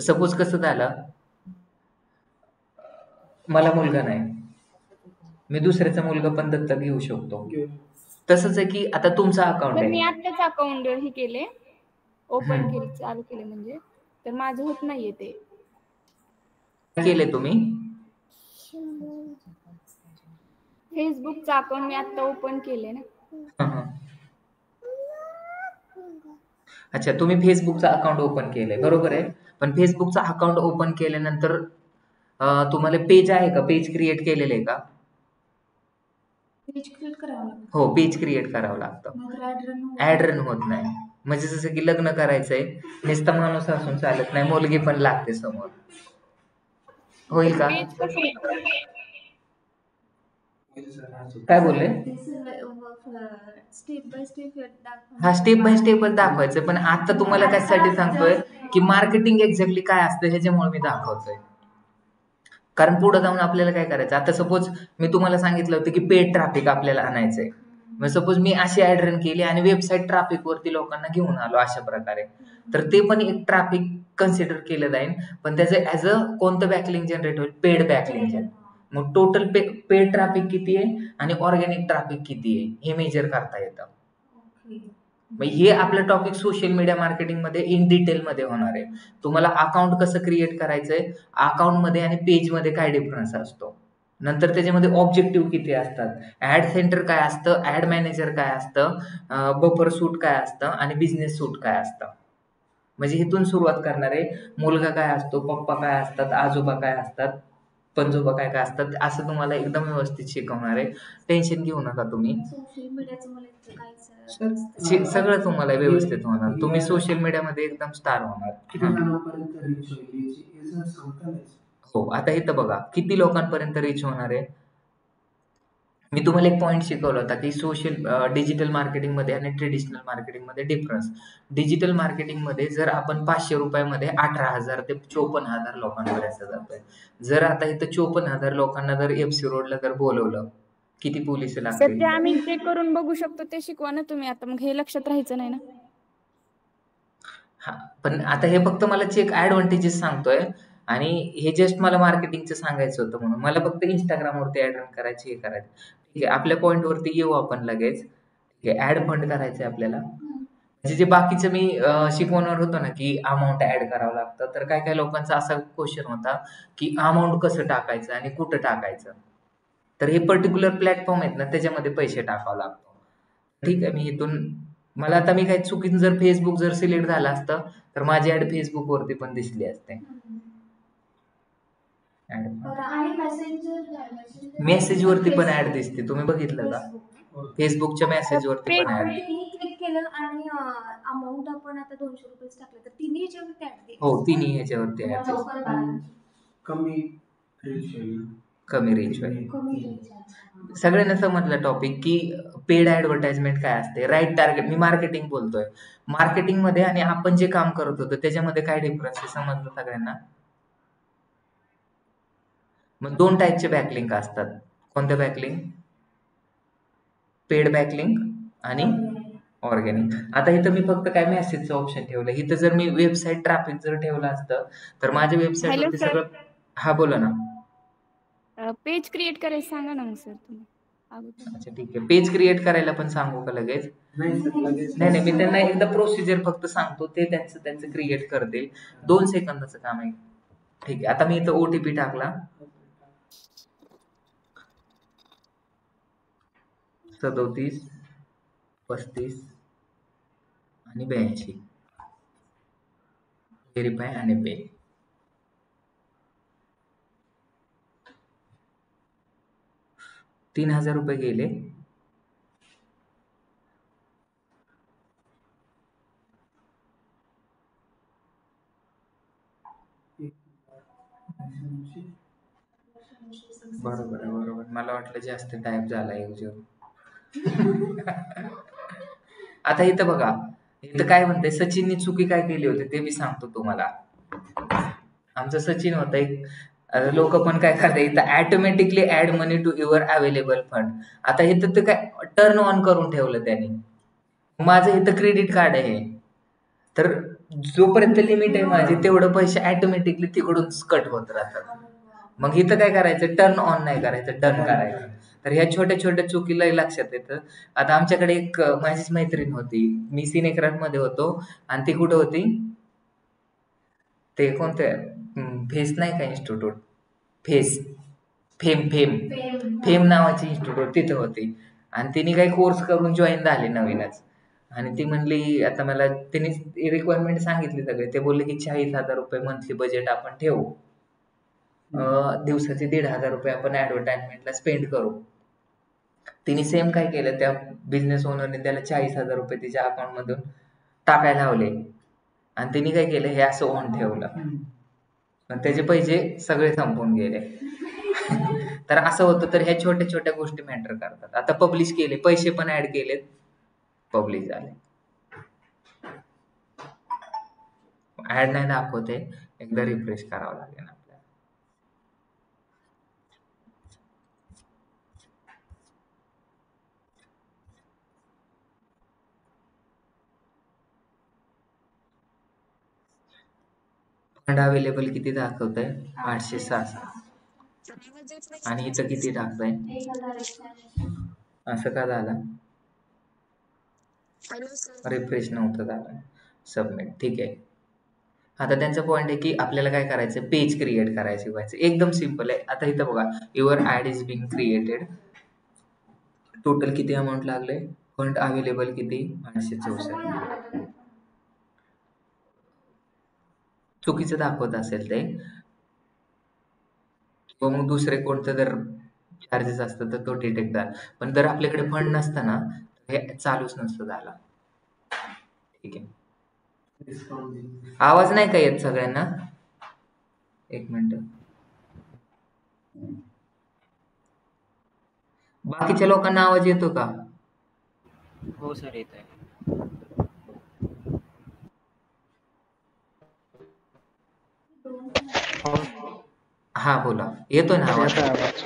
सपोज कसं झालं, मला मुलगा नाही, मी दुसऱ्याचा मुलगा पण दत्तक घेऊ शकतो. तसंच आहे की आता तुमचं अकाउंट तर मी आहे, आत्ताच अकाउंट हे केले, ओपन केले, चालू केले म्हणजे, तर माझं होत नाहीये ते. काय केले तुम्ही? फेसबुकचं अकाउंट मी आता ओपन केले ना. अच्छा, तुम्ही फेसबुकचं अकाउंट ओपन केलंय, बरोबर आहे. पण फेसबुकचं अकाउंट ओपन केल्यानंतर तुम्हाला पेज आहे का? पेज क्रिएट केलेलं आहे का? पेज क्रिएट करावं लागतं. हो, पेज क्रिएट करावं लागतं. मग ऍड रन होत नाही. म्हणजे जसं की लग्न करायचंय, नुसता माणूस असून चालत नाही, मुलगी पण लागते समोर. होईल का? पेज कसं काय बोलले? स्टेप बाय स्टेप हा, स्टेप बाय स्टेपच दाखवायचं. पण आता तुम्हाला कशासाठी सांगतोय की मार्केटिंग एक्झॅक्टली काय असतं ह्याच्यामुळे मी दाखवतोय. कारण पुढे जाऊन आपल्याला काय करायचं, आता सपोज मी तुम्हाला सांगितलं होतं की पेड ट्रॅफिक आपल्याला आणायचंय. मग सपोज मी अशी ऍड रन केली आणि वेबसाईट ट्रॅफिक वरती लोकांना घेऊन आलो अशा प्रकारे, तर ते पण एक ट्रॅफिक कन्सिडर केलं जाईल. पण त्याचं ऍज अ कोणतं बॅकलिंक जनरेट होईल? पेड बॅकलिंक. मग टोटल पेड ट्रॅफिक किती आहे आणि ऑर्गॅनिक ट्रॅफिक किती आहे हे मेजर करता येतं. मग हे आपलं टॉपिक सोशल मीडिया मार्केटिंग मध्ये इन डिटेल मध्ये होणार आहे. तुम्हाला अकाउंट कसं क्रिएट करायचंय, अकाउंट मध्ये आणि पेज मध्ये काय डिफरन्स असतो, नंतर त्याच्यामध्ये ऑब्जेक्टिव्ह किती असतात, ऍड सेंटर काय असतं, ऍड मॅनेजर काय असतं, बफर सूट काय असतं आणि बिझनेस सूट काय असतं. म्हणजे इथून सुरुवात करणार आहे. मुलगा काय असतो, पप्पा काय असतात, आजोबा काय असतात, पंजोबा काय काय असतात, असं तुम्हाला एकदम व्यवस्थित शिकवणार आहे. टेन्शन घेऊ नका तुम्ही. सोशल मीडियाचं मला इतकं काही सगळं तुम्हाला व्यवस्थित होणार. तुम्ही सोशल मीडियामध्ये एकदम स्टार होणार. किती जणांपर्यंत रीच होईल याचं सांगता नाही. हो, आता इथं बघा किती लोकांपर्यंत रीच होणार आहे. मी तुम्हाला एक पॉईंट शिकवला होता की डिजिटल मार्केटिंग मध्ये आणि ट्रेडिशनल मार्केटिंग मध्ये डिफरन्स. डिजिटल मार्केटिंग मध्ये जर आपण 500 रुपयामध्ये 18,000 ते 54,000 लोकांपर्यंत जातोय. जर आता इथं 54,000 लोकांना जर FC रोडला जर बोलवलं, किती पोलिस सर लागतील? ते आम्ही चेक करून बघू शकतो, ते शिकवा ना तुम्ही. आता मग हे लक्षात राहायचं नाही ना. हा, पण आता हे फक्त मला चेक ऍडव्हान्टेजेस सांगतोय आणि हे जस्ट मला मार्केटिंगचं सांगायचं होतं, म्हणून मला फक्त इंस्टाग्रामवरती ऍड रन करायची, हे करायचं. ठीक आहे, आपल्या पॉईंट वरती येऊ आपण लगेच. ठीक आहे, ऍड फंड करायचंय आपल्याला. म्हणजे जे बाकीचं मी शिकवणार होतो ना की अमाऊंट ऍड करावं लागतं, तर काय काय लोकांचा असा क्वेश्चन होता की अमाऊंट कसं टाकायचं आणि कुठं टाकायचं. तर हे पर्टिक्युलर प्लॅटफॉर्म आहेत ना, त्याच्यामध्ये पैसे टाकावं लागतो. ठीक आहे, मी इथून मला आता मी काही चुकीनं जर फेसबुक जर सिलेक्ट झालं असतं तर माझी ऍड फेसबुक वरती पण दिसली असते. मेसेज वरती पण ऍड दिसते, तुम्ही बघितलं का? फेसबुकच्या मेसेज वरती पण ऍड. क्लिक केलं आणि अमाऊंट आपण आता 200 रुपये टाकले तर तिन्ही याच्यावरती ऍड दिली. हो, तिन्ही ह्याच्यावरती ऍड दिसते. कमी रीच होईल. कमी रीच होईल. सगळ्यांना समजलं टॉपिक की पेड ऍडव्हर्टाइजमेंट काय असते, राईट टार्गेट. मी मार्केटिंग बोलतोय. मार्केटिंग मध्ये आणि आपण जे काम करत होतो त्याच्यामध्ये काय डिफरन्स आहे समजलं सगळ्यांना? मग 2 टाईपचे बॅकलिंक असतात. कोणते बॅकलिंक? पेड बॅकलिंक आणि ऑर्गॅनिक. आता इथं मी फक्त काय मेसेजचं ऑप्शन ठेवलं. इथं जर मी वेबसाईट ट्रॅफिक जर ठेवलं असतं तर माझ्या वेबसाईट हॅलो वरती सर, सगळं. हा, बोला ना. पेज क्रिएट करायचं सांगा ना मग सर तुम्ही अगोदर. अच्छा, ठीक आहे. पेज क्रिएट करायला पण सांगू का लगेच? नाही, मी त्यांना एकदा प्रोसिजर फक्त सांगतो, ते त्यांचं क्रिएट करतील. 2 सेकंदाचं काम आहे. ठीक आहे, आता मी इथं OTP टाकला. 37 35 आणि 82. व्हेरीफाय आणि पे. ₹3,000 गेले. बरोबर. मला वाटलं जास्त टाईप झाला यूजर. आता इथं बघा, इथं काय म्हणते, सचिननी चुकी काय केली होती ते मी सांगतो तुम्हाला. आमचं सचिन होतं एक. लोक पण काय करतात इथं, automatically add money to your available fund. आता इथं तर काय टर्न ऑन करून ठेवलं त्यांनी. माझं इथं क्रेडिट कार्ड आहे, तर जोपर्यंत लिमिट आहे माझी तेवढं पैसे ऑटोमॅटिकली तिकडून कट होत राहतात. मग इथं काय करायचं, टर्न ऑन नाही करायचं, डन करायचं. तर ह्या छोट्या छोट्या चुकीला लक्षात येतं. आता आमच्याकडे एक माझीच मैत्रीण होती, मी सिनेक्राफ्ट मध्ये होतो आणि ती कुठं होती, ते कोणते फेस नाही का इन्स्टिट्यूट, फेम नावाची इन्स्टिट्यूट तिथं होती. आणि तिने काही कोर्स करून जॉईन झाली नवीनच. आणि ती म्हणली, आता मला तिने रिक्वायरमेंट सांगितली सगळे. ते बोलले की 40,000 रुपये मंथली बजेट आपण ठेवू, दिवसाचे 1,500 रुपये आपण ऍडव्हर्टाइजमेंटला स्पेंड करू. तिने सेम काय केलं, त्या बिझनेस ओनरने त्याला 40,000 रुपये तिच्या अकाउंट मधून टाकायला लावले आणि तिने काय केलं, हे असं ऑन ठेवलं. पण त्याचे पैसे सगळे संपून गेले. तर असं होतं. तर ह्या छोट्या छोट्या गोष्टी मॅटर करतात. आता पब्लिश केले, पैसे पण ऍड केलेत, पब्लिश झाले. ऍड नाही दाखवते, एकदा रिफ्रेश करावं लागेल आपल्याला. फंड अवेलेबल किती दाखवतंय, 866. आणि इथं किती दाखवतंय, असं का झालं? रिफ्रेश नव्हतं झालं. सबमिट. ठीक आहे. आता त्यांचा पॉईंट आहे की आपल्याला काय करायचं, पेज क्रिएट करायचं. एकदम सिम्पल आहे. आता इथं बघा, your ad is being created. Total किती अमाऊंट लागले, फंड अवेलेबल किती, असं कोणी 864. आलं तर चुकीचं दाखवत असेल ते, किंवा मग दुसरे कोणतं जर चार्जेस असतात तर तो डिटेक्ट झाला. पण जर आपल्याकडे फंड नसताना हे चालूच नसतं झाला. ठीक आहे. डिस्काउंट आवाज नाही का येत सगळ्यांना? एक मिनिट. बाकीच्या लोकांना आवाज येतो का? हो सर येत आहे. हा बोला, येतोय ना आवाज? येत आहे आवाज.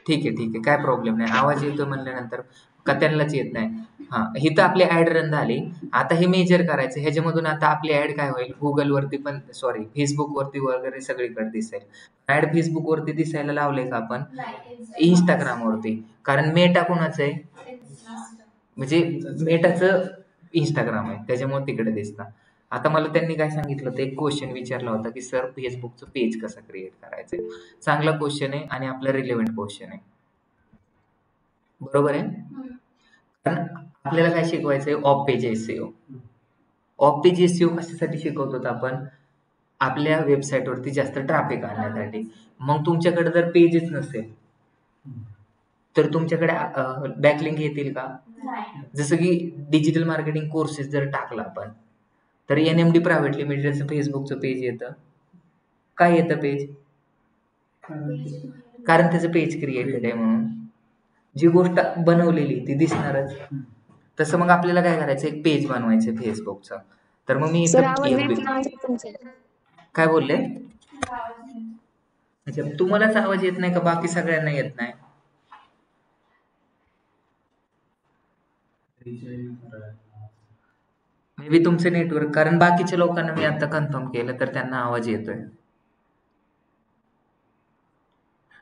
ठीक आहे, काय प्रॉब्लेम नाही. आवाज येतोय म्हणल्यानंतर का त्यांनाच येत नाही. हा, ही तर आपली ऍड रन झाली. आता हे मेजर करायचं. ह्याच्यामधून आता आपली ऍड काय होईल, गुगलवरती पण, सॉरी, फेसबुकवरती वगैरे सगळीकडे दिसेल. ऍड फेसबुकवरती दिसायला लावले का आपण? नाही इंस्टाग्रामवरती. कारण मेटा कोणाचं आहे, म्हणजे मेटाचं इंस्टाग्राम आहे, त्याच्यामुळे तिकडे दिसतं. आता मला त्यांनी काय सांगितलं होतं, एक क्वेश्चन विचारला होता की सर फेसबुकचं पेज कसं क्रिएट करायचं. चांगला क्वेश्चन आहे आणि आपला रिलेव्हंट क्वेश्चन आहे. बरोबर आहे. कारण आपल्याला काय शिकवायचंय, off page SEO. Off page SEO कशासाठी शिकवतो आपण? आपल्या वेबसाईटवरती जास्त ट्रॅफिक आणण्यासाठी. मग तुमच्याकडे जर पेजच नसेल तर तुमच्याकडे बॅकलिंक येतील का? नाही. जसं की डिजिटल मार्केटिंग कोर्सेस जर टाकला आपण, तर NMD प्रायव्हेट लिमिटेडचं फेसबुकचं पेज येतं. काय येतं पेज? कारण त्याचं पेज क्रिएटेड आहे म्हणून. जी गोष्ट बनवलेली ती दिसणारच. तसं मग आपल्याला काय करायचं, एक पेज बनवायचं फेसबुकचं. तर मग मी काय बोलले? अच्छा, तुम्हालाच आवाज येत नाही का, बाकी सगळ्यांना येत नाही? मे बी तुमचे नेटवर्क, कारण बाकीच्या लोकांना मी आता कन्फर्म केलं तर त्यांना आवाज येतोय.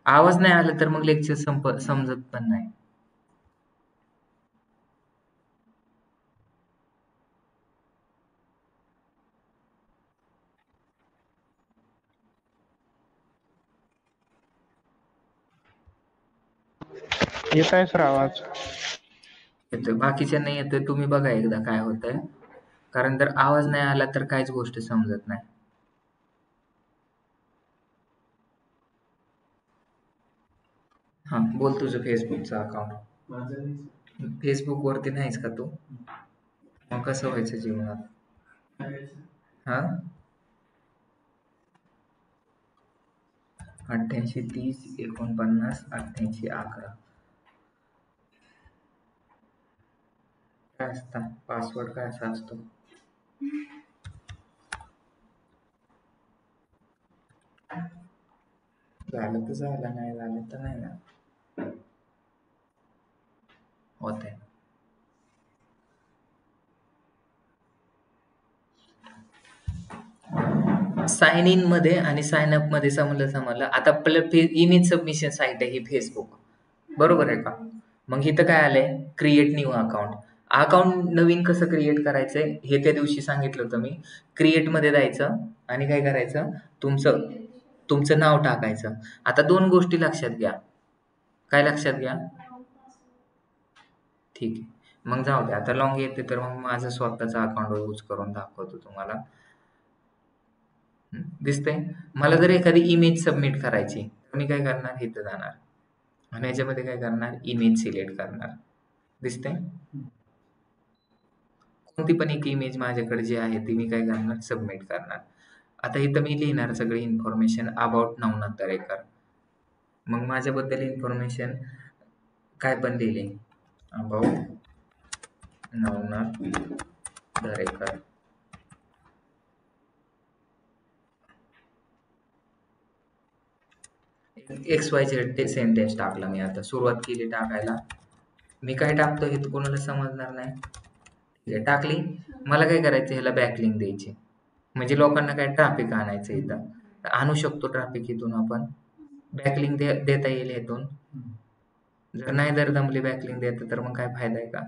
आवाज नाही आला तर मग लेक्चर समजत पण नाही. येत आहे सर आवाज. येतोय, बाकीच्या नाही येतोय. तुम्ही बघा एकदा काय होतंय, कारण जर आवाज नाही आला तर काहीच गोष्ट समजत नाही. हा बोल, तुझं फेसबुकचं अकाउंट. फेसबुक वरती नाहीस का तू? मग कसं व्हायचं जीवनात? हा, 88 30 49 88 11. काय असतं पासवर्ड, काय असा असतो? झालं तर झालं, नाही झालं तर नाही ना, होत आहे. साइन इन मध्ये आणि साइन अप मध्ये समजलं. आता आपलं इमेज सबमिशन साईट आहे ही फेसबुक, बरोबर आहे का? मग इथं काय आलंय, क्रिएट न्यू अकाउंट. अकाउंट नवीन कसं क्रिएट करायचंय हे त्या दिवशी सांगितलं होतं मी. क्रिएट मध्ये जायचं आणि काय करायचं, तुमचं नाव टाकायचं. आता 2 गोष्टी लक्षात घ्या. काय लक्षात घ्या? ठीक आहे, मग जाऊ द्या. आता लॉंग येते तर मग माझं स्वतःचा अकाउंट यूज करून दाखवतो तुम्हाला. दिसतंय? मला जर एखादी इमेज सबमिट करायची तर मी काय करणार, इथं जाणार आणि याच्यामध्ये काय करणार, इमेज सिलेक्ट करणार. दिसतंय? कोणती पण एक इमेज माझ्याकडे जी आहे ती मी काय करणार, सबमिट करणार. आता इथं मी लिहिणार सगळी इन्फॉर्मेशन अबाउट नवनाथ दरेकर. मग माझ्याबद्दल इन्फॉर्मेशन काय पण लिहिली, about Navnath Darekar. XYZ sentence टाकला मी. आता सुरुवात केली टाकायला. मी काय टाकतो हे तर कोणाला समजणार नाही. ठीक आहे, टाकली. मला काय करायचं, ह्याला बॅकलिंक द्यायची, म्हणजे लोकांना काय ट्रॅफिक आणायचं. इथं आणू शकतो ट्रॅफिक इथून आपण. बॅकलिंक देता येईल इथून. जर नाही जमली बॅकलिंक देता तर मग काय फायदा आहे का?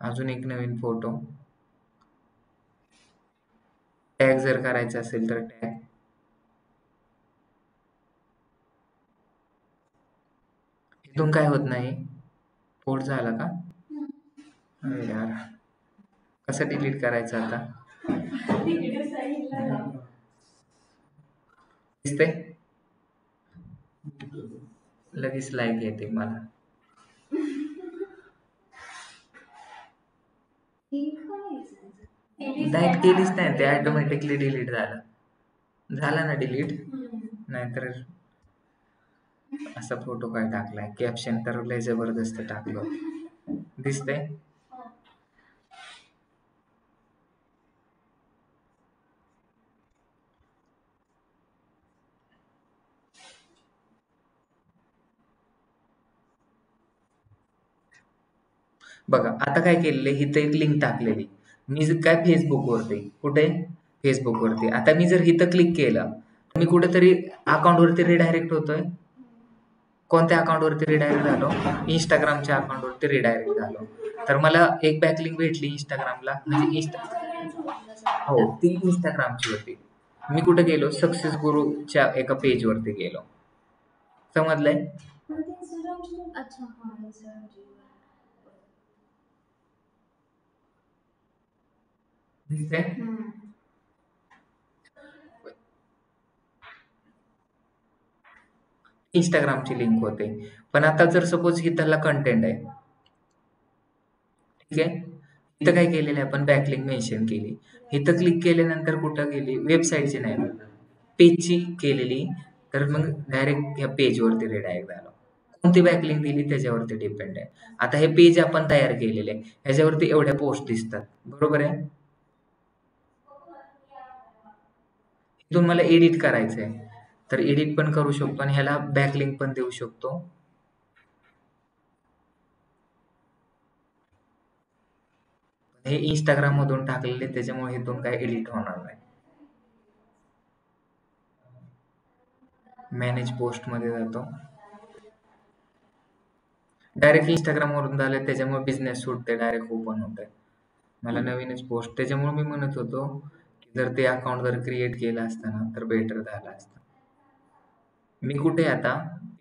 अजून एक नवीन फोटो. टॅग जर करायचा असेल तर टॅग. इथून काय होत नाही. पोस्ट झाला का? अरे यार, कसं डिलीट करायचं आता? दिसतंय? लगेच लाईक येते मला. लाईक केलीच नाही, ते ऑटोमॅटिकली डिलीट झालं. झाला ना डिलीट? नाहीतर असा फोटो काय टाकलाय, कॅप्शन तर लय जबरदस्त टाकलं. दिसतंय? बघा आता काय केलेलं आहे, इथं एक लिंक टाकलेली. मी काय फेसबुकवरती, कुठे फेसबुकवरती. आता मी जर इथं क्लिक केलं मी कुठेतरी अकाउंटवरती रिडायरेक्ट होतोय. कोणत्या अकाउंटवरती रिडायरेक्ट झालो? इंस्टाग्रामच्या अकाउंटवरती रिडायरेक्ट झालो. तर मला एक बॅकलिंक भेटली इंस्टाग्रामला, म्हणजे हो ती इंस्टाग्रामची होती. मी कुठे गेलो? सक्सेस गुरुच्या एका पेजवरती गेलो. समजलंय? अच्छा हा इंस्टाग्रामची. दिसतंय? इंस्टाग्रामची लिंक होते. पण आता जर सपोज इथला कंटेंट आहे, ठीक आहे, इथं काय केलेलं आहे आपण बॅकलिंक मेन्शन केली. इथं क्लिक केल्यानंतर कुठं गेली? वेबसाईटची नाही, पेजची केलेली. तर मग डायरेक्ट ह्या पेजवरती रिडायरेक्ट झालो. कोणती बॅकलिंक दिली त्याच्यावरती डिपेंड आहे. आता हे पेज आपण तयार केलेले आहे, ह्याच्यावरती एवढ्या पोस्ट दिसतात, बरोबर आहे. इथून मला एडिट करायचं आहे, तर एडिट पण करू शकतो आणि ह्याला बॅकलिंक पण देऊ शकतो. हे इंस्टाग्राम मधून टाकलेले त्याच्यामुळे इथून काय एडिट होणार नाही. मॅनेज पोस्ट मध्ये जातो. डायरेक्ट इंस्टाग्राम वरून झालं त्याच्यामुळे बिझनेस सूट ते डायरेक्ट ओपन होत आहे. मला नवीनच पोस्ट, त्याच्यामुळे मी म्हणत होतो की जर ते अकाउंट जर क्रिएट केलं असतं ना तर बेटर झालं असतं. मी कुठे आता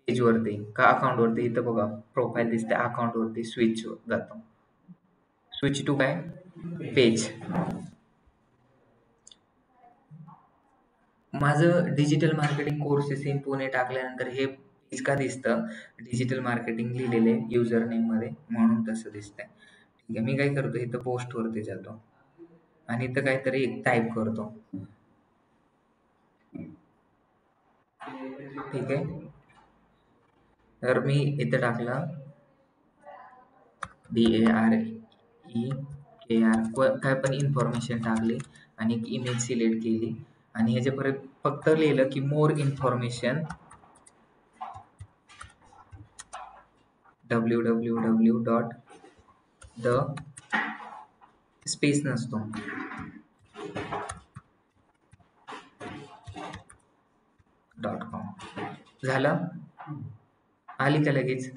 पेजवरती का अकाउंटवरती? इथं बघा प्रोफाईल दिसते, अकाउंटवरती स्विच जातो. स्विच टू काय? पेज. माझं digital marketing courses in Pune टाकल्यानंतर हे पेज का दिसतं? डिजिटल मार्केटिंग लिहिलेले युजर नेम मध्ये, म्हणून तसं दिसतंय. ठीक आहे, मी काय करतो इथं पोस्ट वरती जातो आणि इथं काहीतरी टाईप करतो. ठीक आहे, तर मी इथं टाकलं DAREKR, काय पण इन्फॉर्मेशन टाकली आणि एक इमेज सिलेक्ट केली आणि ह्याच्यापर्यंत फक्त लिहिलं की मोर इन्फॉर्मेशन www. स्पेस नसतो .com. झालं? आली का लगेच?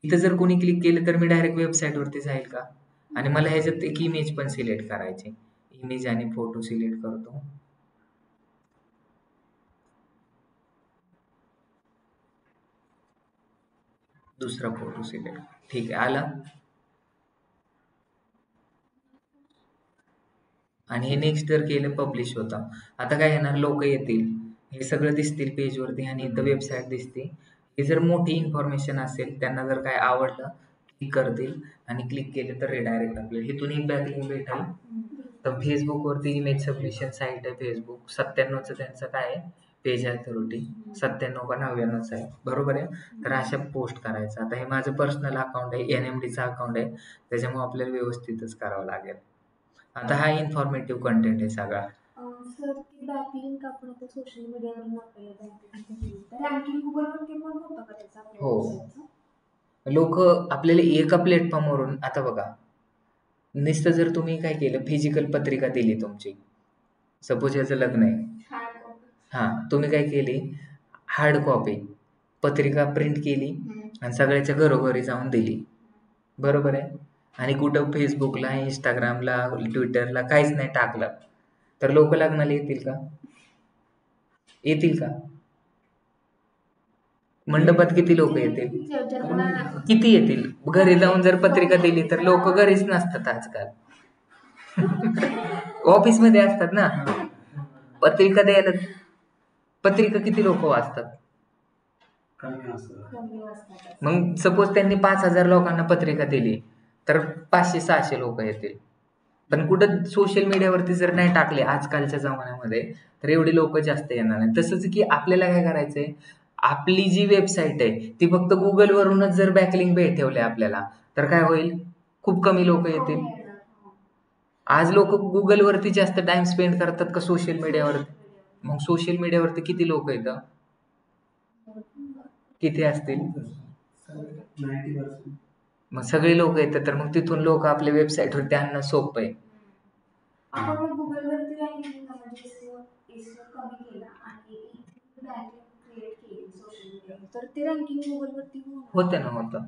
इथं जर कोणी क्लिक केलं तर मी डायरेक्ट वेबसाईट वरती जाईल का? आणि मला ह्याच्यात एक इमेज पण सिलेक्ट करायची. इमेज आणि फोटो सिलेक्ट करतो. दुसरा फोटो सिलेक्ट. ठीक आहे, आला. आणि हे नेक्स्ट जर केलं पब्लिश होतं. आता काय येणार? लोक येतील, हे सगळं दिसतील पेजवरती आणि इथं वेबसाईट दिसते. हे जर मोठी इन्फॉर्मेशन असेल, त्यांना जर काय आवडलं क्लिक करतील आणि क्लिक केले तर रिडायरेक्ट आपल्याला इथून एक बॅकलिंक भेटेल. तर फेसबुकवरती इमेज सबमिशन साईट आहे फेसबुक. 97चं त्यांचं काय आहे? पेज अथॉरिटी 97 का 99 आहे, बरोबर आहे. तर अशा पोस्ट करायचं. आता हे माझं पर्सनल अकाउंट आहे, NMDचं अकाउंट आहे, त्याच्यामुळे आपल्याला व्यवस्थितच करावं लागेल. आता हा इन्फॉर्मेटिव्ह कंटेंट आहे सगळा. सर ती बॅकलिंक आपण आता सोशल मीडियावर आपल्याला रँकिंग गुगलवरती पण होतं का त्याचा? हो, लोक आपल्याला एका प्लॅटफॉर्मवरून, आता बघा नुसतं जर तुम्ही काय केलं, फिजिकल पत्रिका दिली तुमची, सपोज याचं लग्न आहे, हां, तुम्ही काय केली? हार्ड कॉपी पत्रिका प्रिंट केली आणि सगळ्याच्या घरोघरी जाऊन दिली. बरोबर आहे. आणि कुठं फेसबुकला, इंस्टाग्रामला, ट्विटरला काहीच नाही टाकलं तर लोक लग्नाला येतील का? येतील का? मंडपात किती लोक येतील? किती येतील? घरी जाऊन जर पत्रिका दिली तर लोक घरीच नसतात आजकाल. ऑफिस मध्ये असतात ना. पत्रिका द्यायला पत्रिका किती लोक वाचतात? मग सपोज त्यांनी 5,000 लोकांना पत्रिका दिली तर 500-600 लोक येतील. पण कुठं सोशल मीडियावरती जर नाही टाकले आजकालच्या जमान्यामध्ये तर एवढी लोक जास्त येणार नाही. तसंच की आपल्याला काय करायचंय, आपली जी वेबसाईट आहे ती फक्त गुगल वरूनच जर बॅकलिंक ठेवले आपल्याला तर काय होईल, खूप कमी लोक येतील. आज लोक गुगल वरती जास्त टाइम स्पेंड करतात का सोशल मीडियावरती? मग सोशल मीडियावरती किती लोक येतात? किती असतील? 90%. मग सगळे लोक येतात तर मग तिथून लोक आपल्या वेबसाईटवरती आणणं सोपं आहे. आपण गुगलवरती रँकिंग म्हणजे SEO कमी केला आणि रँकिंग क्रिएट केली सोशल मीडियावर तर ते रँकिंग गुगलवरती होतं ना, होतं.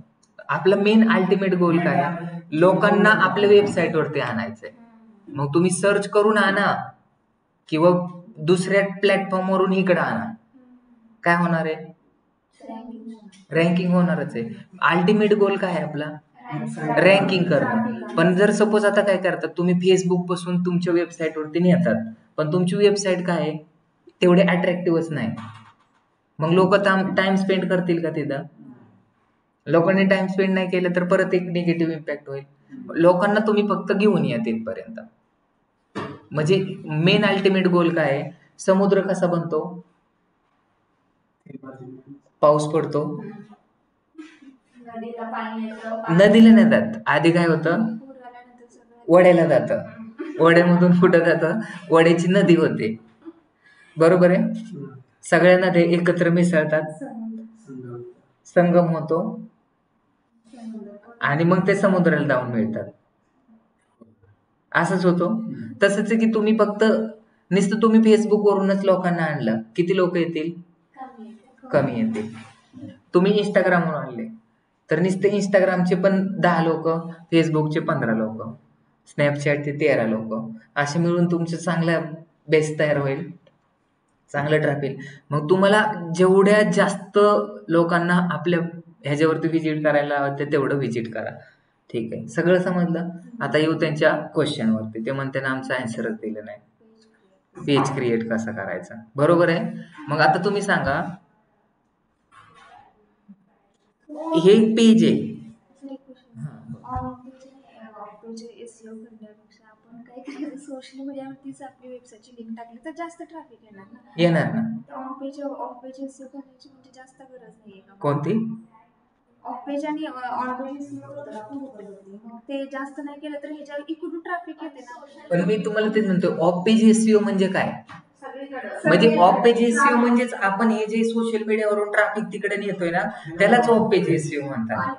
आपला मेन अल्टिमेट गोल काय आहे? लोकांना आपल्या वेबसाईटवरती आणायचंय. मग तुम्ही सर्च करून आणा किंवा दुसऱ्या प्लॅटफॉर्मवरून इकडे आणा, काय होणार आहे? रँकिंग होणारच आहे. अल्टिमेट गोल काय आहे आपला? रँकिंग करणं. पण जर सपोज आता काय करतात तुम्ही, फेसबुक पासून तुमच्या वेबसाईटवरती नेतात पण तुमची वेबसाईट काय आहे, तेवढे अट्रॅक्टिव्हच नाही. मग लोक टाइम स्पेंड करतील का तिथं? लोकांनी टाइम स्पेंड नाही केलं तर परत एक निगेटिव्ह इम्पॅक्ट होईल. लोकांना तुम्ही फक्त घेऊन या तिथपर्यंत. म्हणजे मेन अल्टिमेट गोल काय आहे? समुद्र कसा बनतो? पाऊस पडतो, नदीला नाही जात. आधी काय होतं? वड्याला जातं. वड्यामधून कुठं जातं? वड्याची नदी होते. बरोबर आहे. सगळ्या नद्या एकत्र मिसळतात, संगम होतो आणि मग ते समुद्राला जाऊन मिळतात. असंच होतो. तसंच की तुम्ही फक्त नुसतं तुम्ही फेसबुक वरूनच लोकांना आणलं, किती लोक येतील? कमी येतील. तुम्ही इंस्टाग्रामवर आणले तर नुसते इंस्टाग्रामचे पण 10 लोक, फेसबुकचे 15 लोक, स्नॅपचॅटचे 13 लोक, असे मिळून तुमचं चांगला बेस तयार होईल, चांगलं ट्रॅफिक. मग तुम्हाला जेवढ्या जास्त लोकांना आपल्या ह्याच्यावरती व्हिजिट करायला आवडते तेवढं व्हिजिट करा. ठीक आहे, सगळं समजलं. आता येऊ त्यांच्या क्वेश्चनवरती. ते म्हणते ना आमचं आन्सरच दिलं नाही, पेज क्रिएट कसा करायचा. बरोबर आहे. मग आता तुम्ही सांगा, हे पेज आहे, SEO करण्यापेक्षा आपण काय करायचं, सोशल मीडियावरतीच आपली वेबसाईटची लिंक टाकली तर जास्त ट्रॅफिक येणार ना. येणार ना. ऑफ पेज SEO करण्याची म्हणजे जास्त गरज नाहीये का? कोणती? ऑफ पेज आणि ऑन पेज SEO होतं गुगलवरती, मग ते जास्त नाही केलं तर ह्याच्या इकडून ट्रॅफिक येते ना. पण मी तुम्हाला तेच म्हणतो, ऑफ पेज SEO म्हणजे काय? म्हणजे ऑफ पेज SEO म्हणजेच आपण हे जे सोशल मीडियावरून ट्रॅफिक तिकडे नेतोय ना त्यालाच ऑफ पेज SEO म्हणतात.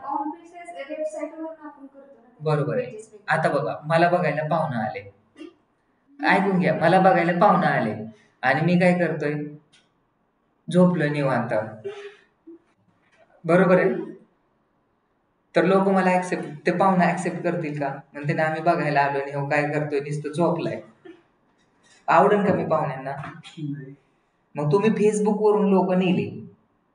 बरोबर आहे. आता बघा, मला बघायला पाहुणं आले, ऐकून घ्या, मला बघायला पाहुणं आले आणि मी काय करतोय, झोपलोय निवांत. बरोबर आहे. तर लोक मला ते पाहुणं ऍक्सेप्ट करतील का? म्हणते ना आम्ही बघायला आलो आणि हो काय करतोय, नुसतं झोपलाय. आवडेल का मी पाहुण्यांना? मग तुम्ही फेसबुक वरून लोक नेली,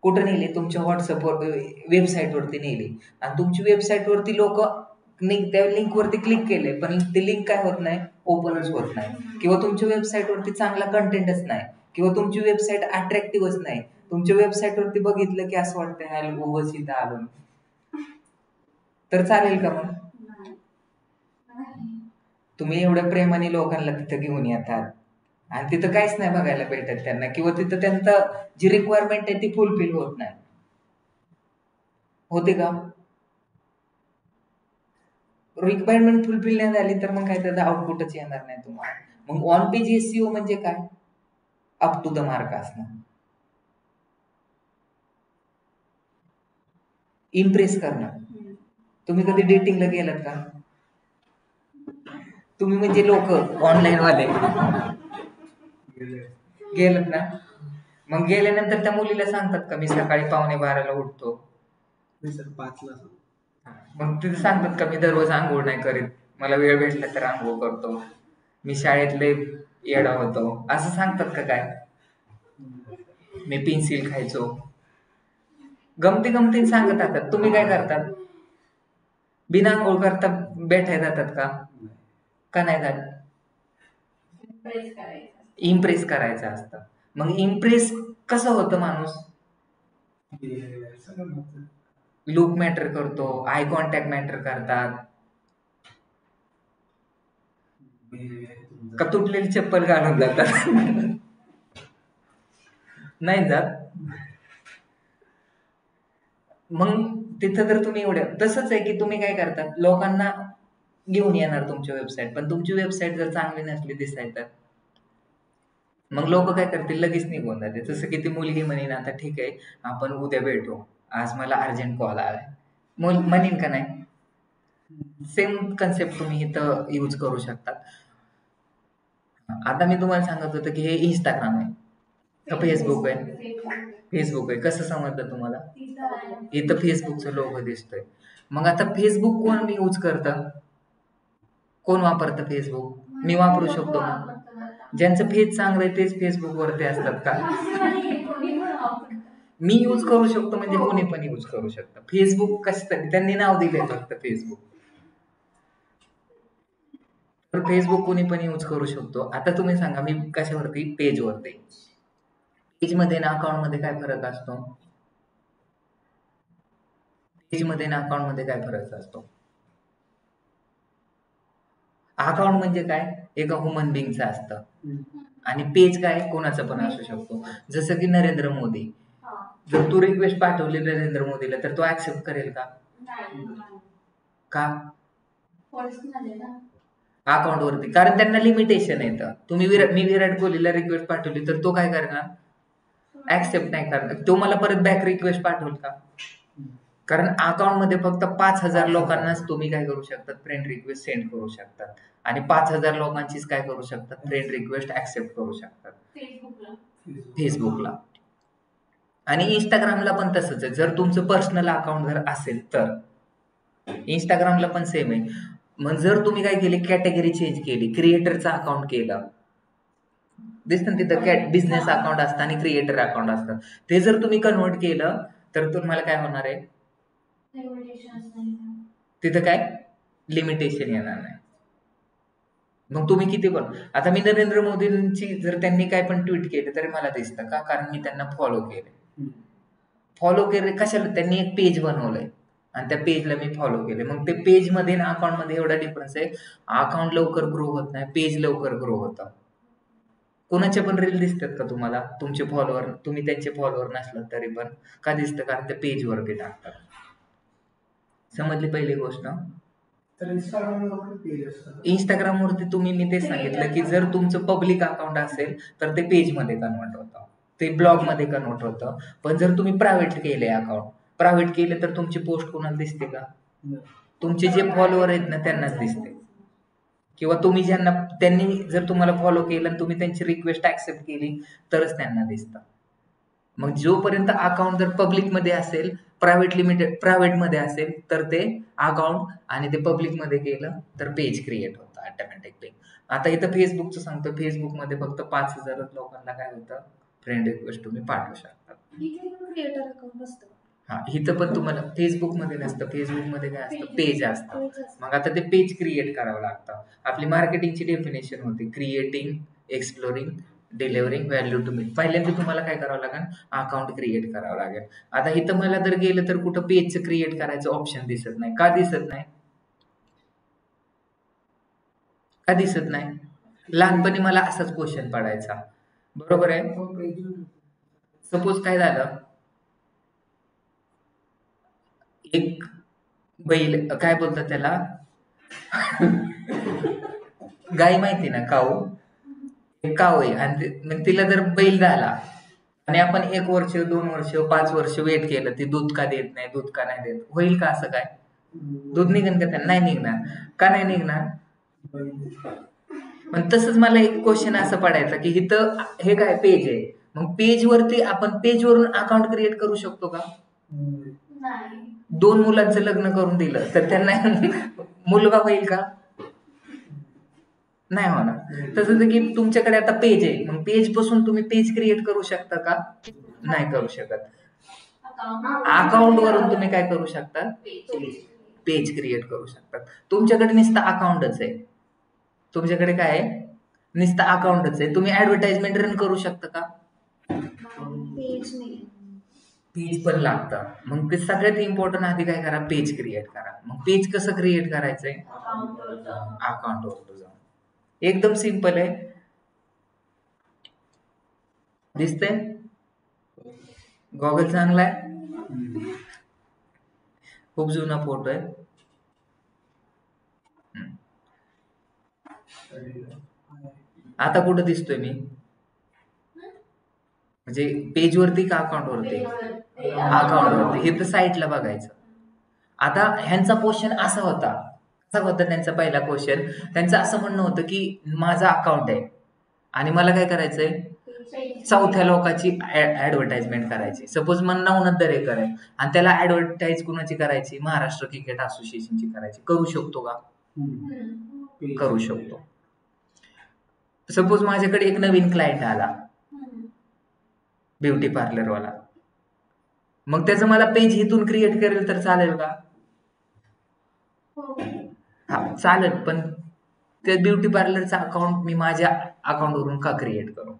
कुठं नेली? तुमच्या व्हॉट्सअपवर, वेबसाईटवरती नेली आणि तुमची वेबसाईटवरती लोक त्या लिंकवरती क्लिक केले पण ते लिंक काय होत नाही, ओपनच होत नाही, किंवा तुमच्या वेबसाईटवरती चांगला कंटेंटच नाही, किंवा तुमची वेबसाईट अट्रॅक्टिव्हच नाही. तुमच्या वेबसाईटवरती बघितलं की असं वाटतं उगाच इथं आलो, तर चालेल का? मग तुम्ही एवढ्या प्रेमाने लोकांना तिथं घेऊन येतात आणि तिथं काहीच नाही बघायला भेटत त्यांना, किंवा तिथं त्यांचं जी रिक्वायरमेंट आहे ती फुलफिल होत नाही, होते का? रिक्वायरमेंट फुलफिल नाही झाली तर मग काय त्याचं आउटपुटच येणार नाही तुम्हाला. मग ऑन पेज SEO म्हणजे काय? अप टू द मार्क असणं, इम्प्रेस करणं. तुम्ही कधी डेटिंगला गेलात का? तुम्ही म्हणजे लोक ऑनलाईन वाले गेलात ना. मग गेल्यानंतर त्या मुलीला सांगतात का मी सकाळी 11:15 उठतो, सर 5ला सांग. मग तिथे सांगतात का मी दररोज आंघोळ नाही करीत, मला वेळ भेटला तर आंघोळ करतो, मी शाळेतले येडा होतो, असं सांगतात का काय? मी पेन्सिल खायचो, गमती गमतीने सांगत असतात. तुम्ही काय करतात? बिना आंघोळ करता बैठाय जातात का? का नाही जात? इम्प्रेस करायचं असतं. मग इम्प्रेस कसं होतं माणूस? सगळं होतं. लुक मॅटर करतो, आय कॉन्टॅक्ट मॅटर करतात. का तुटलेली चप्पल घालून जातात? नाही जात. मग तिथं तर तुम्ही एवढ्या तसंच आहे की तुम्ही काय करतात, लोकांना घेऊन येणार तुमची वेबसाईट, पण तुमची वेबसाईट जर चांगली नसली दिसायला तर मग लोक काय करतील, लगेच निघून जाते. जसं की ती मुलगी म्हणेन आता ठीक आहे आपण उद्या भेटू, आज मला अर्जंट कॉल आलाय, म्हणेन का नाही? सेम कन्सेप्ट तुम्ही इथं यूज करू शकता. आता मी तुम्हाला सांगत होतो की हे इंस्टाग्राम आहे का फेसबुक आहे? फेसबुक आहे. कसं समजतं तुम्हाला? इथं फेसबुकचा लोगो दिसतोय. मग आता फेसबुक कोण मी यूज करतं? कोण वापरतं फेसबुक? मी वापरू शकतो ना. ज्यांचं फेस चांगलं आहे तेच फेसबुक वरती असतात का? मी यूज करू शकतो म्हणजे कोणी पण यूज करू शकतं. फेसबुक कशासाठी? त्यांनी नाव दिलंय फक्त फेसबुक. तर फेसबुक कोणी पण यूज करू शकतो. आता तुम्ही सांगा मी कशावरती? पेजवरती. पेजमध्ये ना अकाउंटमध्ये काय फरक असतो? पेजमध्ये ना अकाउंटमध्ये काय फरक असतो? अकाउंट म्हणजे काय? एका ह्युमन बिंगचं असतं आणि पेज काय कोणाचं पण असू शकतो. जसं की नरेंद्र मोदी, जर तू रिक्वेस्ट पाठवली नरेंद्र मोदीला तर तो ऍक्सेप्ट करेल का? का? अकाउंट वरती, कारण त्यांना लिमिटेशन येतं. तुम्ही मी विराट कोहलीला रिक्वेस्ट पाठवली तर तो काय करणार? ऍक्सेप्ट नाही करणार. तो मला परत बॅक रिक्वेस्ट पाठवल का? कारण अकाउंट मध्ये फक्त 5,000 लोकांनाच तुम्ही काय करू शकतात? फ्रेंड रिक्वेस्ट सेंड करू शकतात आणि 5,000 लोकांचीच काय करू शकतात? फ्रेंड रिक्वेस्ट ऍक्सेप्ट करू शकतात फेसबुकला. आणि इंस्टाग्रामला पण तसंच आहे. जर तुमचं पर्सनल अकाउंट जर असेल तर इंस्टाग्रामला पण सेम आहे. मग जर तुम्ही काय केले, कॅटेगरी चेंज केली, क्रिएटरचं अकाउंट केलं, दिसतं तिथं बिझनेस अकाउंट असतं आणि क्रिएटर अकाउंट असतं, ते जर तुम्ही कन्वर्ट केलं तर तुम्हाला काय होणार आहे? तिथं काय लिमिटेशन येणार नाही. मग तुम्ही किती पण, आता मी नरेंद्र मोदींची जर त्यांनी काय पण ट्विट केले तरी मला दिसतं का? कारण मी त्यांना फॉलो केले. कशाला? त्यांनी एक पेज बनवलंय आणि त्या पेजला मी फॉलो केले. मग ते पेजमध्ये ना अकाउंटमध्ये एवढा डिफरन्स आहे. अकाउंट लवकर ग्रो होत नाही, पेज लवकर ग्रो होतं. कोणाचे पण रील दिसतात का तुम्हाला? तुमचे फॉलोअर, तुम्ही त्यांचे फॉलोअर नसलात तरी पण का दिसतं? कारण ते पेजवरती टाकतात. समजली पहिली गोष्ट? तर इंस्टाग्रामवर पेज असतं. इंस्टाग्रामवरती तुम्ही मी तेच सांगितलं की जर तुमचं पब्लिक अकाउंट असेल तर ते पेजमध्ये कन्वर्ट होतं, ते ब्लॉगमध्ये कन्वर्ट होतं. पण जर तुम्ही प्रायव्हेट केले अकाउंट, प्रायव्हेट केले तर तुमची पोस्ट कोणाला दिसते का? तुमचे जे फॉलोअर आहेत ना त्यांनाच दिसते. किंवा तुम्ही ज्यांना, त्यांनी जर तुम्हाला फॉलो केलं आणि तुम्ही त्यांची रिक्वेस्ट ऍक्सेप्ट केली तरच त्यांना दिसतं. मग जोपर्यंत अकाउंट जर पब्लिकमध्ये असेल, प्रायव्हेट मध्ये असेल तर ते अकाउंट, आणि ते पब्लिक मध्ये गेलं तर पेज क्रिएट होतं ऑटोमॅटिकली. आता इथं फेसबुकचं सांगतो, फेसबुकमध्ये फक्त 5,000 लोकांना काय होतं? फ्रेंड रिक्वेस्ट तुम्ही पाठवू शकता. क्रिएटर अकाउंट असतं. हा, इथं पण तुम्हाला फेसबुकमध्ये नसतं. फेसबुकमध्ये काय असतं? पेज असतं. मग आता ते पेज क्रिएट करावं लागतं. आपली मार्केटिंगची डेफिनेशन होती creating, exploring, delivering value to me. पहिल्यांदा तुम्हाला काय करावं लागेल? अकाउंट क्रिएट करावं लागेल. आता इथं मला जर गेलं तर कुठं पेजचं क्रिएट करायचं ऑप्शन दिसत नाही. का दिसत नाही? का दिसत नाही? लहानपणी मला असाच क्वेश्चन पडायचा, बरोबर आहे? सपोज काय झालं, एक बैल, काय बोलतात त्याला, गाय माहिती ना, काऊ, एक काऊ आहे आणि तिला जर बैल झाला आणि आपण 1 वर्ष, 2 वर्ष, 5 वर्ष वेट केलं, ती दूध का देत नाही, दूध का नाही देत, होईल का असं? काय दूध निघेल का? नाही निघणार. का नाही निघणार? पण तसंच मला एक क्वेश्चन असं पडायचा की इथं हे काय पेज आहे, मग पेज वरती आपण पेज वरून अकाउंट क्रिएट करू शकतो का? नाही. 2 मुलांचं लग्न करून दिलं तर त्यांना मुलगा होईल का? नाही होणार. तसंच की तुमच्याकडे आता पेज आहे, मग पेज पासून तुम्ही पेज क्रिएट करू शकता का? नाही करू शकत. अकाउंट वरून तुम्ही काय करू शकता? पेज क्रिएट करू शकता. तुमच्याकडे नुसतं अकाउंटच आहे. तुमच्याकडे काय आहे? नुसतं अकाउंटच आहे. तुम्ही ऍडव्हर्टाइजमेंट रन करू शकता का? पेज नाही. पेज पण लागतं. मग ते सगळ्यात इम्पॉर्टंट आधी काय करा? पेज क्रिएट करा. मग पेज कसं क्रिएट करायचंय? अकाउंटवर जाऊन. एकदम सिंपल आहे. दिसतंय? गॉगल चांगला आहे. खूप जुना फोटो आहे. आता कुठं दिसतोय मी? म्हणजे पेज वरती का अकाउंट वरती? अकाउंट वरती. हे तर साईटला बघायचं. आता ह्यांचा क्वेश्चन असा होता त्यांचा पहिला क्वेश्चन. त्यांचं असं म्हणणं होतं की माझा अकाउंट आहे आणि मला काय करायचंय? चौथ्या लोकांची ऍडव्हर्टाइजमेंट करायची. सपोज मला नवनाथ दरेकर आहे आणि त्याला ऍडव्हर्टाइज कुणाची करायची? महाराष्ट्र क्रिकेट असोसिएशनची करायची. करू शकतो का? करू शकतो. सपोज माझ्याकडे एक नवीन क्लायंट आला, ब्युटी पार्लरवाला. मग त्याचं मला पेज इथून क्रिएट करेल तर चालेल का? हा चालेल, पण त्या ब्युटी पार्लरचा अकाउंट मी माझ्या अकाउंटवरून का क्रिएट करू?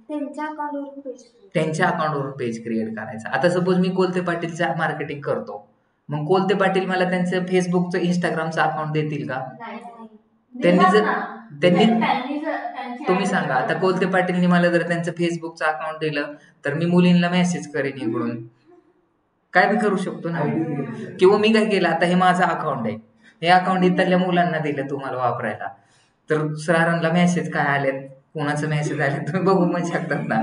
त्यांच्या अकाउंटवरून पेज क्रिएट करायचं. आता सपोज मी कोलते पाटीलचं मार्केटिंग करतो, मग कोलते पाटील मला त्यांचं फेसबुकचं इंस्टाग्रामचं अकाउंट देतील का? तुम्ही सांगा. आता कोलते पाटीलनी मला जर त्यांचं फेसबुकचं अकाउंट दिलं तर मी मुलींना मेसेज करेन इकडून. काय मी करू शकतो ना. किंवा मी काय केलं, आता हे माझं अकाउंट आहे, हे अकाउंट इथल्या मुलांना दिलं तुम्हाला वापरायला, तर सरांना मेसेज काय आलेत, कोणाचं मेसेज आले तुम्ही बघू पण शकतात ना.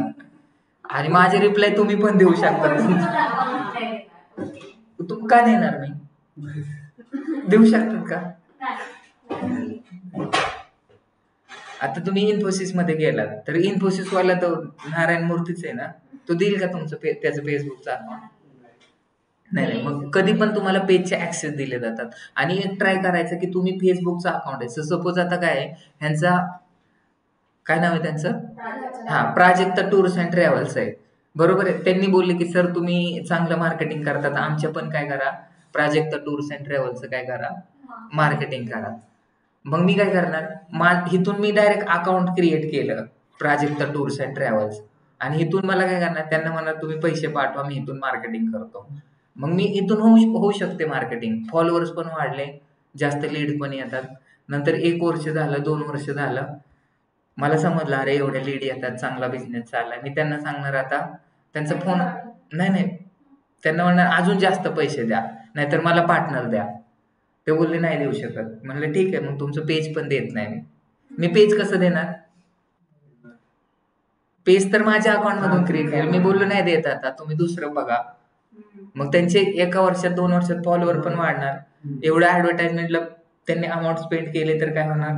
आणि माझे रिप्लाय तुम्ही पण देऊ शकता. तुम्ही का देणार? मी देऊ शकतात का? आता तुम्ही इन्फोसिस मध्ये गेलात तर इन्फोसिस वाला तो नारायण मूर्तीच आहे ना, तो देईल का तुमचं त्याचं फेसबुकचा अकाउंट? नाही. मग कधी पण तुम्हाला पेजचे ऍक्सेस दिले जातात. आणि एक ट्राय करायचं की तुम्ही फेसबुकचा अकाउंट आहे. सपोज आता काय आहे, ह्यांचा काय नाव आहे त्यांचं? प्राजक्ता टूर्स अँड ट्रॅव्हल्स आहे, बरोबर आहे. त्यांनी बोलले की सर तुम्ही चांगलं मार्केटिंग करतात, आमच्या पण काय करा, प्राजक्ता टूर्स अँड ट्रॅव्हल्सचं काय करा, मार्केटिंग करा. मग मी काय करणार? इथून मी डायरेक्ट अकाउंट क्रिएट केलं, प्राजक्ता टूर्स अँड ट्रॅव्हल्स, आणि इथून मला काय करणार? त्यांना म्हणणार तुम्ही पैसे पाठवा, मी इथून मार्केटिंग करतो. मग मी इथून होऊ शकते मार्केटिंग. फॉलोअर्स पण वाढले, जास्त लीड पण येतात. नंतर 1 वर्ष झालं, 2 वर्ष झालं, मला समजलं अरे एवढ्या लीड येतात, चांगला बिझनेस चाललाय. मी त्यांना सांगणार आता त्यांचा फोन नाही, त्यांना म्हणणार अजून जास्त पैसे द्या, नाहीतर मला पार्टनर द्या. ते बोलले नाही देऊ शकत. म्हणलं ठीक आहे, मग तुमचं पेज पण देत नाही. मी पेज कसं देणार? पेज तर माझ्या अकाउंट मधून क्रिएट केलं. मी बोललो नाही देत, आता तुम्ही दुसरं बघा. मग त्यांचे 1 वर्षात 2 वर्षात फॉलोअर पण वाढणार. एवढ्या ऍडव्हर्टाइजमेंटला त्यांनी अमाऊंट स्पेंड केले तर काय होणार?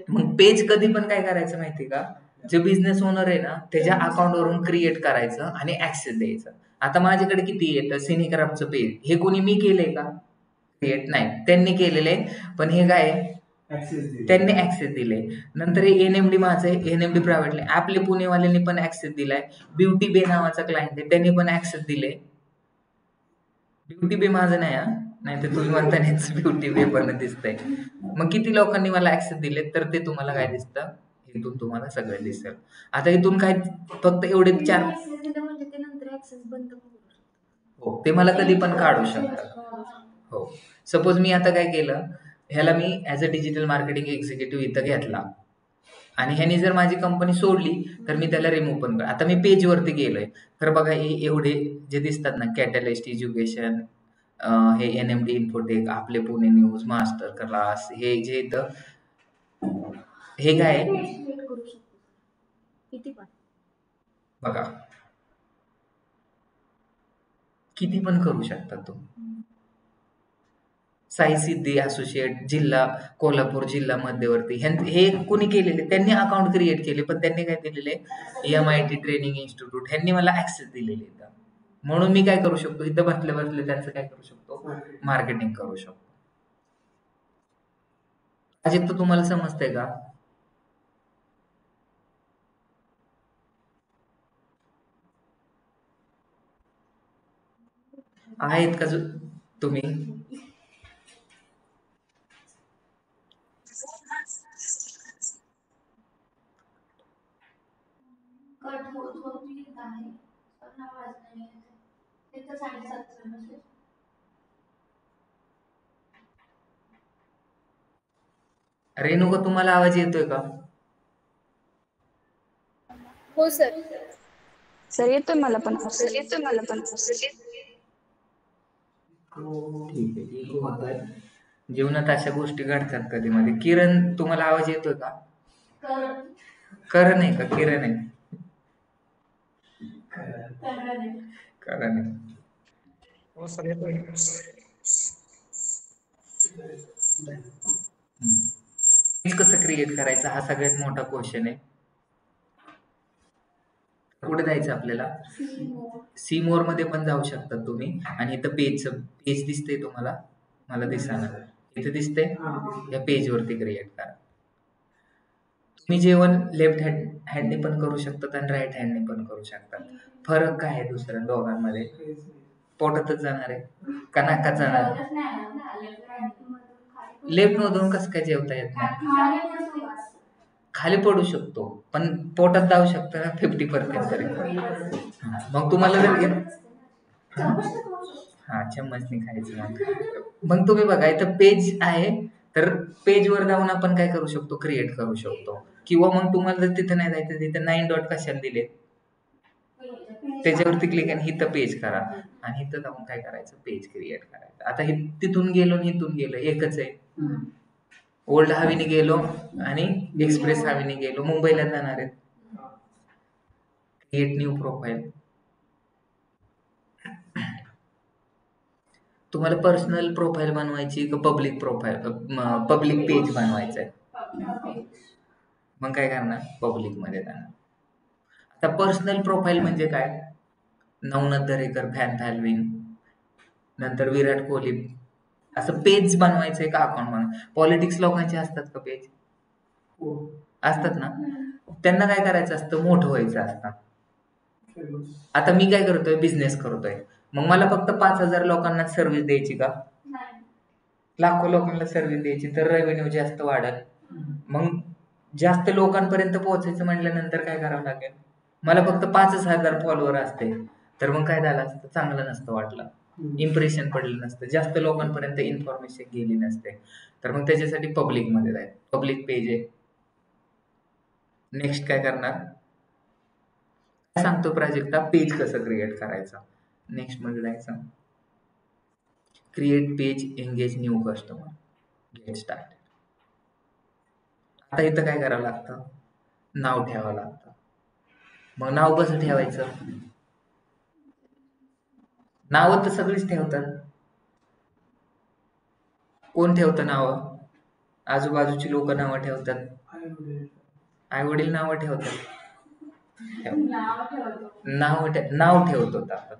मग पेज कधी पण काय करायचं माहिती का? जे बिझनेस ओनर आहे ना, त्याच्या अकाउंटवरून क्रिएट करायचं आणि ऍक्सेस द्यायचं. आता माझ्याकडे किती येतं? सिनेक्राफ्टचं पेज, हे कोणी मी केलंय का? क्रिएट नाही, त्यांनी केलेलं आहे. पण हे काय आहे? त्यांनी ऍक्सेस दिले. नंतर हे एनएमडी माझं आहे, एनएमडी प्रायव्हेटली. आपले पुणेवाल्यांनी पण ऍक्सेस दिलाय. ब्युटी बे नावाचा क्लायंट आहे, त्यांनी पण ऍक्सेस दिले. ब्युटी बे माझं नाही हा, नाही तर तुम्ही म्हणतानाच ब्युटी बे पण दिसतंय. मग किती लोकांनी मला ऍक्सेस दिले तर ते तुम्हाला काय दिसतं? इथून तुम्हाला सगळं दिसेल. आता इथून काय फक्त एवढे 4 हो, ते मला कधी पण काढू शकतात. हो. सपोज मी आता काय केलं, ह्याला मी as a digital marketing executive इथं घेतला आणि ह्यानी जर माझी कंपनी सोडली तर मी त्याला रिमूव्ह पण कर. आता मी पेजवरती गेलोय तर बघा हे एवढे जे दिसतात ना, कॅटलिस्ट एज्युकेशन, हे एनएमडी इन्फोटेक, आपले पुणे न्यूज, मास्टर क्लास, हे जे इथं हे काय बघा, किती पण करू शकता तुम्ही. साई सिद्धी असोसिएट जिल्हा कोल्हापूर जिल्हा मध्यवर्ती हे कुणी केलेले, त्यांनी अकाउंट क्रिएट केले, पण त्यांनी काय दिलेले MIT ट्रेनिंग इन्स्टिट्यूट ह्यांनी मला ऍक्सेस दिलेले इथं. म्हणून मी काय करू शकतो, इथं बसल्या बसल्या त्यांचं काय करू शकतो, मार्केटिंग करू शकतो. अजित तर तुम्हाला समजतंय का? आहेत का तुम्ही? कट होत येत आहे पण आवाज नाही येत आहे. ते तर 7:30 नसेल. रेणुका तुम्हाला आवाज येतोय का? हो सर. सर येतोय मला पण. ठीक आहे. जीवनात अशा गोष्टी घडतात कधी मध्ये. किरण तुम्हाला आवाज येतोय का? करण आहे का किरण आहे? करण आहे. हो सर येतोय. कसं क्रिएट करायचं हा सगळ्यात मोठा क्वेश्चन आहे. कुठे जायचं आपल्याला? सी मोर मध्ये पण जाऊ शकता तुम्ही. आणि इथं पेज दिसतंय तुम्हाला? मला दिसणार इथं दिसतंय. या पेज वरती क्रिएट करा. तुम्ही जेवण लेफ्ट हँडने पण करू शकतात आणि राईट हँडने पण करू शकतात. फरक काय आहे दुसऱ्या दोघांमध्ये? पोटातच जाणार आहे का नाकात जाणार? लेफ्ट मधून कसं काय जेवता येत नाही? खाली पडू शकतो पण पोटात जाऊ शकतं ना 50% तरी. मग तुम्हाला जर चम्मचने खायचं. मग तुम्ही बघा इथं पेज आहे, तर पेज वर जाऊन आपण काय करू शकतो, क्रिएट करू शकतो. किंवा मग तुम्हाला जर तिथं नाही जायचं, तिथं 9 डॉट कशाला दिले, त्याच्यावरती क्लिक आणि इथं पेज करा आणि इथं जाऊन काय करायचं, पेज क्रिएट करायचं. आता हे तिथून गेलो आणि इथून गेलो एकच आहे. ओल्ड हवेने गेलो आणि एक्सप्रेस हवेने गेलो, मुंबईला जाणार आहेत. Create new profile. तुम्हाला पर्सनल प्रोफाईल बनवायची का पब्लिक प्रोफाईल, पब्लिक पेज बनवायचं आहे? मग काय करणार, पब्लिक मध्ये जाणार. आता पर्सनल प्रोफाईल म्हणजे काय? नवनाथ दरेकर फॅन फॉलोइंग, नंतर विराट कोहली, असं पेज बनवायचंय का अकाउंट बनवायचं? पॉलिटिक्स लोकांचे असतात का पेज? असतात ना. त्यांना काय करायचं असतं, मोठं व्हायचं असतं. आता मी काय करतोय, बिझनेस करतोय. मग मला फक्त 5,000 लोकांना सर्व्हिस द्यायची का? लाखो लोकांना सर्व्हिस द्यायची, तर रेव्हेन्यू जास्त वाढेल. मग जास्त लोकांपर्यंत पोहोचायचं म्हटल्यानंतर काय करावं लागेल? मला फक्त 5,000 फॉलोअर असते, तर मग काय झालं असतं, चांगलं नसतं वाटलं, इम्प्रेशन पडलं नसतं, जास्त लोकांपर्यंत इन्फॉर्मेशन गेली नसते. तर मग त्याच्यासाठी पब्लिक मध्ये जायचं. पब्लिक पेज आहे. नेक्स्ट काय करणार, सांगतो प्राजक्ता पेज कसं क्रिएट करायचं. नेक्स्ट मध्ये जायचं, create page, engage new customer, get start. आता इथं काय करावं लागतं, नाव ठेवावं लागतं. मग नाव कसं ठेवायचं? नाव तर सगळीच ठेवतात. कोण ठेवतं नाव? आजूबाजूची लोक नावं ठेवतात, आई वडील नावं ठेवतात. नाव ठेवत होता आपण.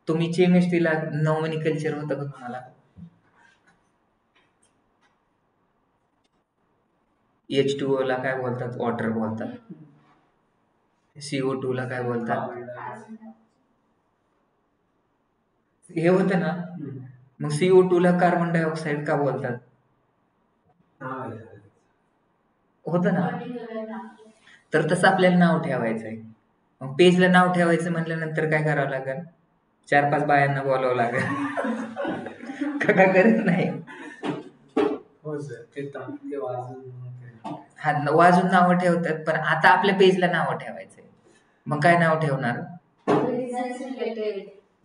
तुम्ही केमिस्ट्रीला नॉमिनिकल्चर होतं का तुम्हाला? H2O ला काय बोलतात? वॉटर बोलतात. CO2 ला काय बोलतात? हे होतं ना. मग CO2 ला कार्बन डायऑक्साईड का बोलतात? होतं ना. तर तसं आपल्याला नाव ठेवायचंय. मग पेजला नाव ठेवायचं म्हटल्यानंतर काय करावं लागेल? 4-5 बायांना बोलावं लागेल. का करत नाही? वाजून नावं ठेवतात, पण आता आपल्या पेजला नावं ठेवायचंय. मग काय नाव ठेवणार?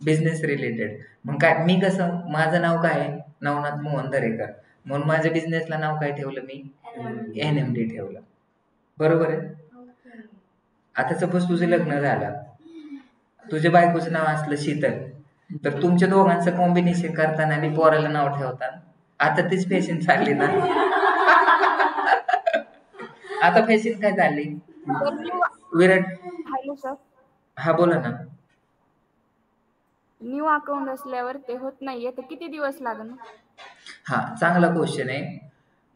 Business related. मग काय, मी कसं, माझं नाव काय आहे, नवनाथ मोहन दरेकर, म्हणून माझ्या बिझनेसला नाव काय ठेवलं मी? NMD ठेवलं. बरोबर आहे. आता सपोज तुझं लग्न झालं, तुझ्या बायकोचं नाव असलं शीतल, तर तुमच्या दोघांचं कॉम्बिनेशन करताना आणि पोराला नाव ठेवताना आता तीच फॅशन चालली ना. आता फॅशन काय चालली तर न्यू विराट? हॅलो सर, हा बोला ना. न्यू अकाउंट असल्यावर ते होत नाहीये, तर किती दिवस लागणार? हा चांगला क्वेश्चन आहे.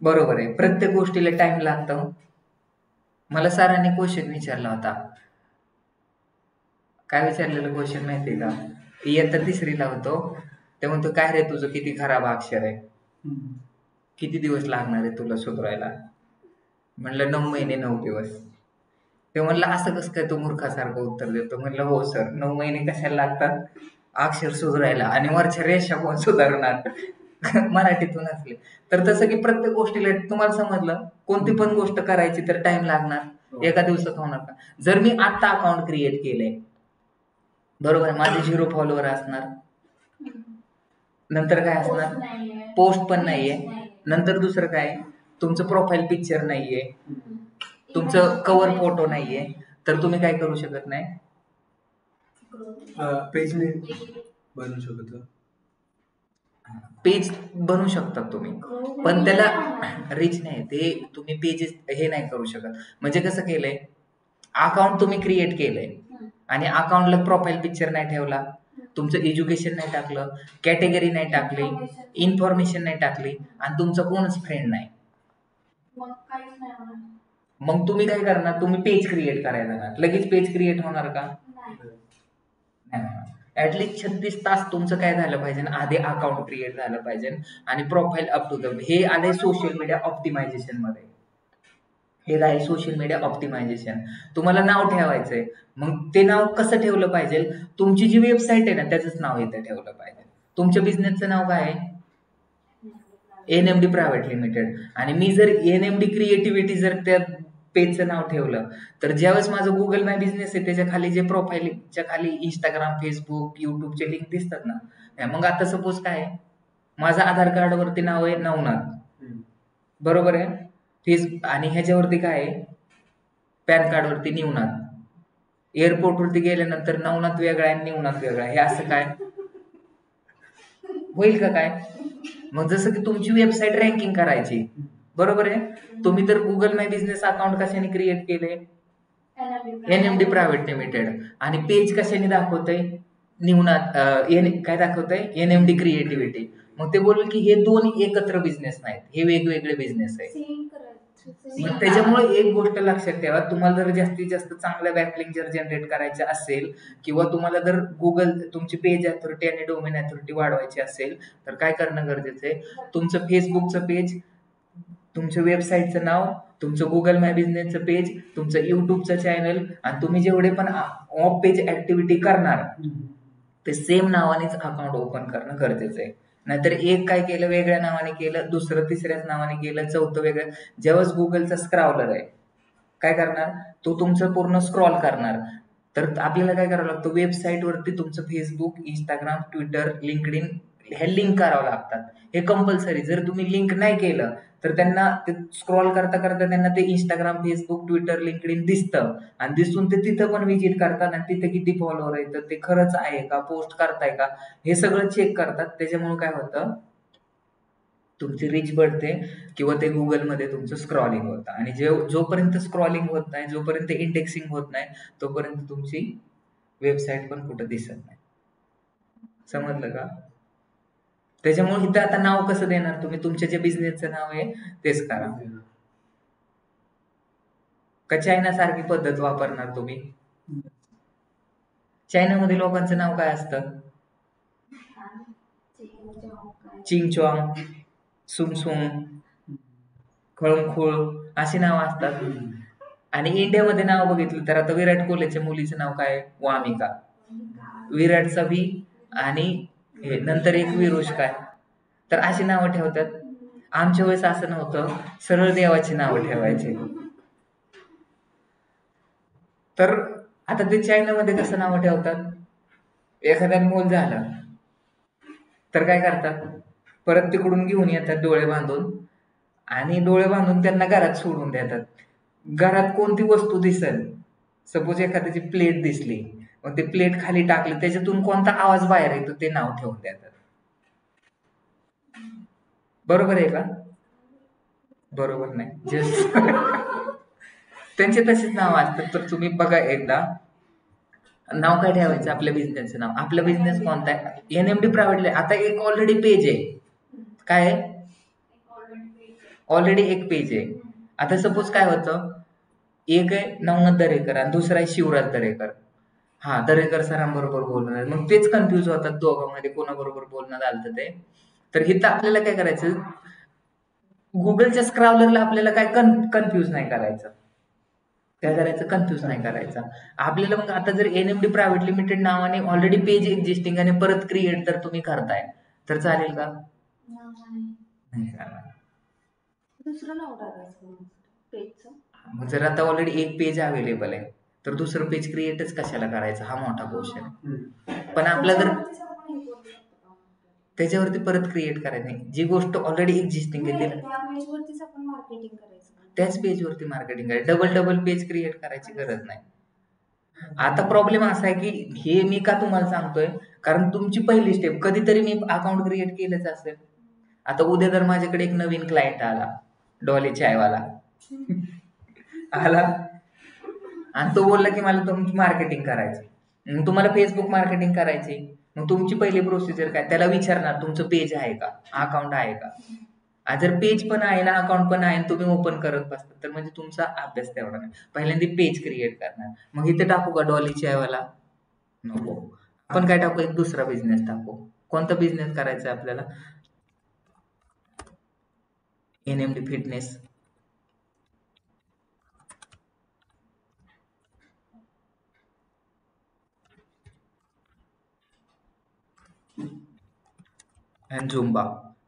बरोबर आहे, प्रत्येक गोष्टीला टाइम लागतो. मला सरांनी क्वेश्चन विचारला होता. काय विचारलेलं क्वेश्चन माहितीये का? इयत्ता तिसरीला होतो. ते म्हणतो काय रे तुझं किती खराब अक्षर आहे, किती दिवस लागणार आहे तुला सुधारायला? म्हणलं 9 महिने 9 दिवस. ते म्हणलं असं कसं काय तू मूर्खासारखं उत्तर देतो? म्हणलं हो सर, 9 महिने कशाला लागतात अक्षर सुधारायला, आणि वरच्या रेषा कोण सुधारणार? मराठीतून असले तर. तसं की प्रत्येक गोष्टीला तुम्हाला समजलं, कोणती पण गोष्ट करायची तर टाइम लागणार, एका दिवसात होणार का? जर मी आत्ता अकाउंट क्रिएट केलंय, बरोबर आहे, माझे 0 फॉलोअर असणार, नंतर काय असणार, पोस्ट पण नाहीये, नंतर दुसरं काय, तुमचं प्रोफाईल पिक्चर नाहीये, तुमचं कव्हर फोटो नाहीये, तर तुम्ही काय करू शकत नाही, पेज नाही बनवू शकत. पेज बनवू शकता तुम्ही, पण त्याला रीच नाही. ते तुम्ही पेजेस हे नाही करू शकत. म्हणजे कसं केलंय, अकाउंट तुम्ही क्रिएट केलंय आणि अकाउंटला प्रोफाईल पिक्चर नाही ठेवला, तुमचं एज्युकेशन नाही टाकलं, कॅटेगरी नाही टाकली, इन्फॉर्मेशन नाही टाकली, आणि तुमचा कोणच फ्रेंड नाही, मग तुम्ही काय करणार? तुम्ही पेज क्रिएट करायला जाणार, लगेच पेज क्रिएट होणार का? नाही. ऍटलीस्ट 36 तास तुमचं काय झालं पाहिजे, आधी अकाउंट क्रिएट झालं पाहिजे आणि प्रोफाईल अप टू द. हे आलंय सोशल मीडिया ऑप्टिमायझेशन मध्ये. हे आहे सोशल मीडिया ऑप्टिमायझेशन. तुम्हाला नाव ठेवायचंय, मग ते नाव कसं ठेवलं पाहिजे? तुमची जी वेबसाईट आहे ना त्याचंच नाव इथं ठेवलं पाहिजे. तुमच्या बिझनेसचं नाव काय आहे? NMD private limited. आणि मी जर NMD क्रिएटिव्हिटी जर त्या पेजचं नाव ठेवलं, तर ज्यावेळेस माझं गुगल माय बिझनेस आहे त्याच्या खाली जे प्रोफाईलच्या खाली इंस्टाग्राम, फेसबुक, युट्यूबचे लिंक दिसतात ना, मग आता सपोज काय, माझं आधार कार्डवरती नाव आहे नवनाथ, बरोबर आहे, आणि ह्याच्यावरती काय आहे, पॅन कार्डवरती निवनाथ. एअरपोर्टवरती गेल्यानंतर नवनाथ वेगळा आहे, निवनाथ वेगळा, हे असं काय होईल का काय? मग जसं की तुमची वेबसाईट रँकिंग करायची, बरोबर आहे, तुम्ही तर गुगल माय बिझनेस अकाउंट कशाने क्रिएट केले? NMD private limited. आणि पेज कशाने दाखवतंय? निवनाथ काय दाखवतंय? NMD creativity. मग ते बोलले की हे दोन एकत्र बिझनेस नाहीत, हे वेगवेगळे बिझनेस आहेत. मग त्याच्यामुळे एक गोष्ट लक्षात ठेवा, तुम्हाला जर जास्तीत जास्त चांगल्या बॅकलिंक जर जनरेट करायचे असेल, किंवा तुम्हाला जर गुगल तुमची पेज अथॉरिटी आणि डोमेन अथॉरिटी वाढवायची असेल, तर काय करणं गरजेचं आहे? तुमचं फेसबुकचं पेज, तुमच्या वेबसाईटचं नाव, तुमचं गुगल माय बिझनेसचं पेज, तुमचं युट्यूबचं चॅनल, आणि तुम्ही जेवढे पण ऑफ पेज ऍक्टिव्हिटी करणार ते सेम नावानेच अकाउंट ओपन करणं गरजेचं आहे. नाहीतर एक काय केलं वेगळ्या नावाने केलं, दुसरं तिसऱ्याच नावाने केलं, चौथं वेगळं. जेव्हाच गुगलचा स्क्रॉलर आहे काय करणार, तो तुमचं पूर्ण स्क्रॉल करणार. तर आपल्याला काय करावं लागतं, वेबसाईटवरती तुमचं फेसबुक, इंस्टाग्राम, ट्विटर, लिंक्डइन हे लिंक करावं लागतात. हे कंपल्सरी. जर तुम्ही लिंक नाही केलं तर त्यांना ते स्क्रॉल करता करता त्यांना ते इंस्टाग्राम, फेसबुक, ट्विटर, लिंक्डइन दिसतं, आणि दिसून ते तिथं पण विजिट करतात, आणि तिथे किती फॉलोअर आहेत, तर ते खरंच आहे का, पोस्ट करताय का, हे सगळं चेक करतात. त्याच्यामुळे काय होतं, तुमची रीच बढ़ते, किंवा ते गुगलमध्ये तुमचं स्क्रॉलिंग होतं. आणि जोपर्यंत स्क्रॉलिंग होत नाही, जोपर्यंत इंडेक्सिंग होत नाही, तोपर्यंत तुमची वेबसाईट पण कुठं दिसत नाही. समजलं का? त्याच्यामुळे इथं आता नाव कसं देणार तुम्ही? तुमच्या जे बिझनेसचं नाव आहे तेच करा. का चायना सारखी पद्धत वापरणार तुम्ही? चायनामध्ये लोकांचं नाव काय असतं? चिंगचॉंग, सुमसुम, खळंखुळ अशी नावं असतात. आणि इंडियामध्ये नाव बघितलं तर आता विराट कोहलीच्या मुलीचं नाव काय? वामिका. विराटचा वी, आणि नंतर एक विरुष काय, तर अशी नावं ठेवतात. आमच्या वेळेस असं नव्हतं, सरळ देवाची नावं ठेवायची. तर आता ते चायनामध्ये कसं नावं ठेवतात, एखाद्या मूल झालं तर काय करतात, परत तिकडून घेऊन येतात डोळे बांधून, आणि डोळे बांधून त्यांना घरात सोडून देतात. घरात कोणती वस्तू दिसेल, सपोज एखाद्याची प्लेट दिसली, मग ते प्लेट खाली टाकली, त्याच्यातून कोणता आवाज बाहेर येतो ते नाव ठेवून देतात. बरोबर आहे का? बरोबर नाही, जस्ट त्यांचे तसेच नाव असतात. तर तुम्ही बघा एकदा, नाव काय ठेवायचं आपल्या बिझनेसचं नाव. आपला बिझनेस कोणता आहे? NMD private. आता एक ऑलरेडी पेज आहे. काय आहे? ऑलरेडी एक पेज आहे. आता सपोज काय होतं, एक आहे नवनाथ दरेकर आणि दुसरा आहे शिवराज दरेकर. हा, दरेकर सरांबरोबर बोलणार, मग तेच कन्फ्युज होतात दोघांमध्ये कोणाबरोबर बोलणं झालं ते. तर इथं आपल्याला काय करायचं, गुगलच्या स्क्रॉलरला आपल्याला काय कन्फ्युज नाही करायचं. काय करायचं, कन्फ्युज नाही करायचं आपल्याला. मग आता जर NMD प्रायव्हेट लिमिटेड नावाने ऑलरेडी पेज एक्झिस्टिंग आणि परत क्रिएट जर तुम्ही करताय तर चालेल का? नाही चालणार. दुसरं नाव टाकायचं पेजचं. मग जर आता ऑलरेडी एक पेज अवेलेबल आहे तर दुसरं पेज क्रिएटच कशाला करायचं, हा मोठा क्वेश्चन आहे. पण आपला जर त्याच्यावरती परत क्रिएट करायचं नाही, जी गोष्ट ऑलरेडी एक्झिस्टिंग आहे त्या पेजवरतीच आपण मार्केटिंग करायचं. त्याच पेजवरती मार्केटिंग करायचं. डबल पेज क्रिएट करायची गरज नाही. आता प्रॉब्लेम असा आहे की हे मी का तुम्हाला सांगतोय, कारण तुमची पहिली स्टेप कधीतरी मी अकाउंट क्रिएट केलंच असेल. आता उद्या जर माझ्याकडे एक नवीन क्लायंट आला, डॉली चायवाला आला आणि तो बोलला की मला तुमची मार्केटिंग करायची, मग तुम्हाला फेसबुक मार्केटिंग करायची, मग तुमची पहिली प्रोसिजर काय, त्याला विचारणार तुमचं पेज आहे का, अकाउंट आहे का. जर पेज पण आहे ना, अकाउंट पण आहे, तुम्ही ओपन करत बसता, तर म्हणजे तुमचा अभ्यास तेवढा नाही. पहिल्यांदा पेज क्रिएट करणार. मग इथे टाकू का डॉली चायवाला? नको. आपण काय टाकू, एक दुसरा बिझनेस टाकू. कोणता बिझनेस करायचा आहे आपल्याला? NMD fitness. आणि झुंबा.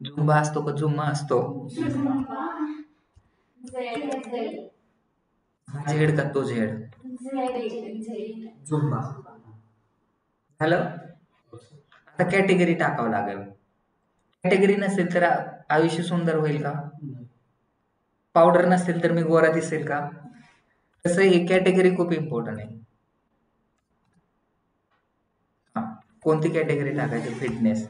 झुंबा असतो का जुम्मा असतो? झेड का तो झेड? झुंबा. झालं. आता कॅटेगरी टाकावं लागेल. कॅटेगरी नसेल तर आयुष्य सुंदर होईल का? पावडर नसेल तर मी गोरा दिसेल का? तसं ही कॅटेगरी खूप इम्पॉर्टंट आहे. कोणती कॅटेगरी टाकायची? फिटनेस.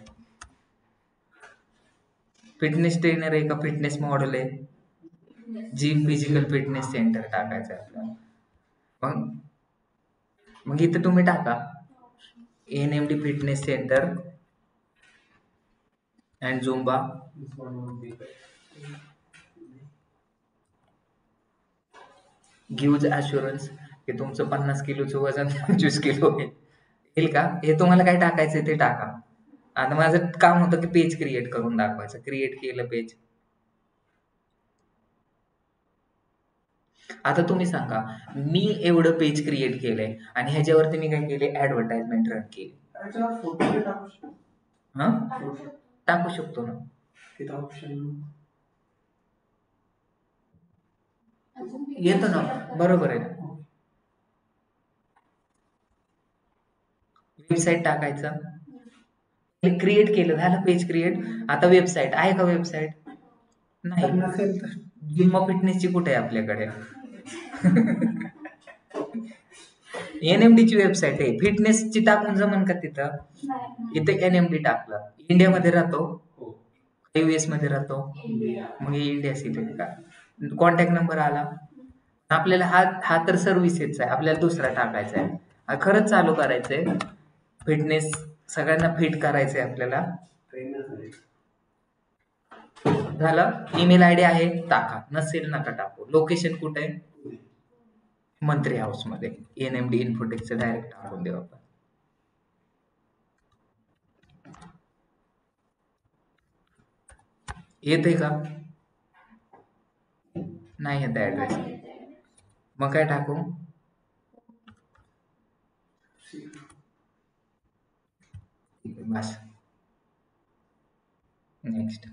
फिटनेस ट्रेनर आहे का फिटनेस मॉडेल आहे? जिम फिजिकल फिटनेस सेंटर टाकायचं आहे आपल्याला. मग इथं तुम्ही टाका NMD fitness centre and Zumba. Gives assurance की तुमचं 50 किलोचं वजन 25 किलो येईल का? हे तुम्हाला काय टाकायचं ते टाका. आता माझं काम होतं की पेज क्रिएट करून दाखवायचं. क्रिएट केलं पेज. आता तुम्ही सांगा, मी एवढं पेज क्रिएट केलंय आणि ह्याच्यावरती मी काय केले, ऍडव्हर्टाइजमेंट रन केली. हा, टाकू शकतो ना. येतो ना, बरोबर आहे. वेबसाईट टाकायचं. क्रिएट केलं, झालं पेज क्रिएट. आता वेबसाईट आहे का? वेबसाईट नाही. जिम फिटनेसची कुठे आहे आपल्याकडे? NMD ची वेबसाईट आहे. फिटनेसची टाकून जमन का तिथं? इथे NMD टाकलं. इंडियामध्ये राहतो, US मध्ये राहतो, मग इंडिया सिलेक्ट का. कॉन्टॅक्ट नंबर आला. आपल्याला हा तर सर्व्हिसेसचा आहे, आपल्याला दुसरा टाकायचा आहे. खरंच चालू करायचंय फिटनेस, सगळ्यांना फिट करायचंय आपल्याला. झालं. ईमेल ID आहे, टाका. नसेल नका टाकू. लोकेशन कुठे आहे? मंत्री हाऊस मध्ये. NMD इन्फोटेकचं डायरेक्ट टाकून देऊ आपण. येते का? नाही येत ऍड्रेस. मग काय टाकू? बस. नेक्स्ट.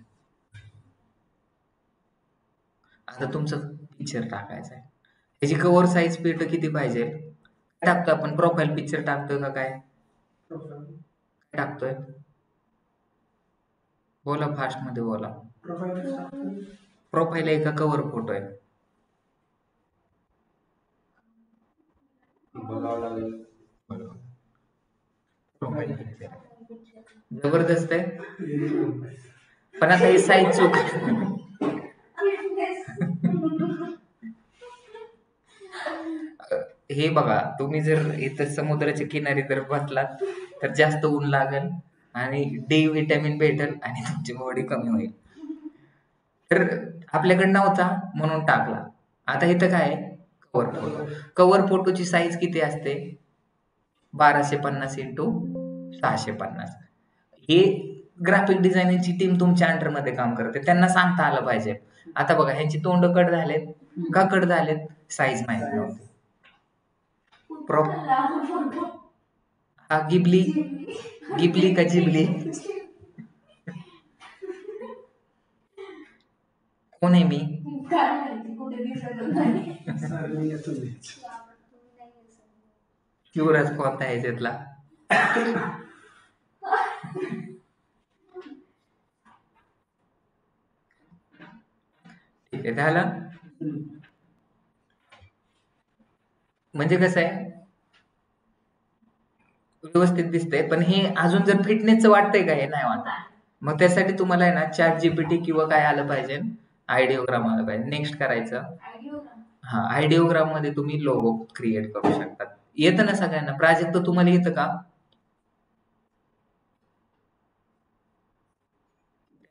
आता तुमचं पिक्चर टाकायचं आहे. त्याची कव्हर साईज पेट किती पाहिजे? टाकतो आपण प्रोफाईल पिक्चर टाकतोय का काय टाकतोय? बोला, फास्ट मध्ये बोला. प्रोफाईल आहे का कव्हर फोटो आहे? प्रोफाईल पिक्चर जबरदस्त आहे. पण आता हे साईज चूक. हे बघा, तुम्ही जर इथं समुद्राच्या किनारी जर बसलात तर जास्त ऊन लागेल आणि डी व्हिटॅमिन भेटेल आणि तुमची बॉडी कमी होईल. तर आपल्याकडे नव्हता म्हणून टाकला. आता इथं काय कव्हर फोटो. कव्हर फोटोची साईज किती असते? 1250 x 650. हे ग्राफिक डिझायनिंगची टीम तुमच्या अंडरमध्ये काम करते, त्यांना सांगता आलं पाहिजे. आता बघा, ह्यांची तोंड कट झालेत. का कट झालेत? साईज माहिती नव्हती. हा गिबली का जिबली? कोण आहे मी? काय माहिती कुठे दिसत नाही. सर मी येतो मीच. युवराज कोणता आहे त्यातला? ठीक आहे, झालं. म्हणजे कसं आहे, व्यवस्थित दिसतंय, पण हे अजून जर फिटनेसचं वाटतंय का? हे नाही वाटत. मग त्यासाठी तुम्हाला आहे ना ChatGPT किंवा काय आलं पाहिजे, आयडिओग्राम आलं पाहिजे. नेक्स्ट करायचं. हा, आयडिओग्राम मध्ये तुम्ही लोगो क्रिएट करू शकता. येतं ना सगळ्यांना? प्राजक्त तुम्हाला येतं का?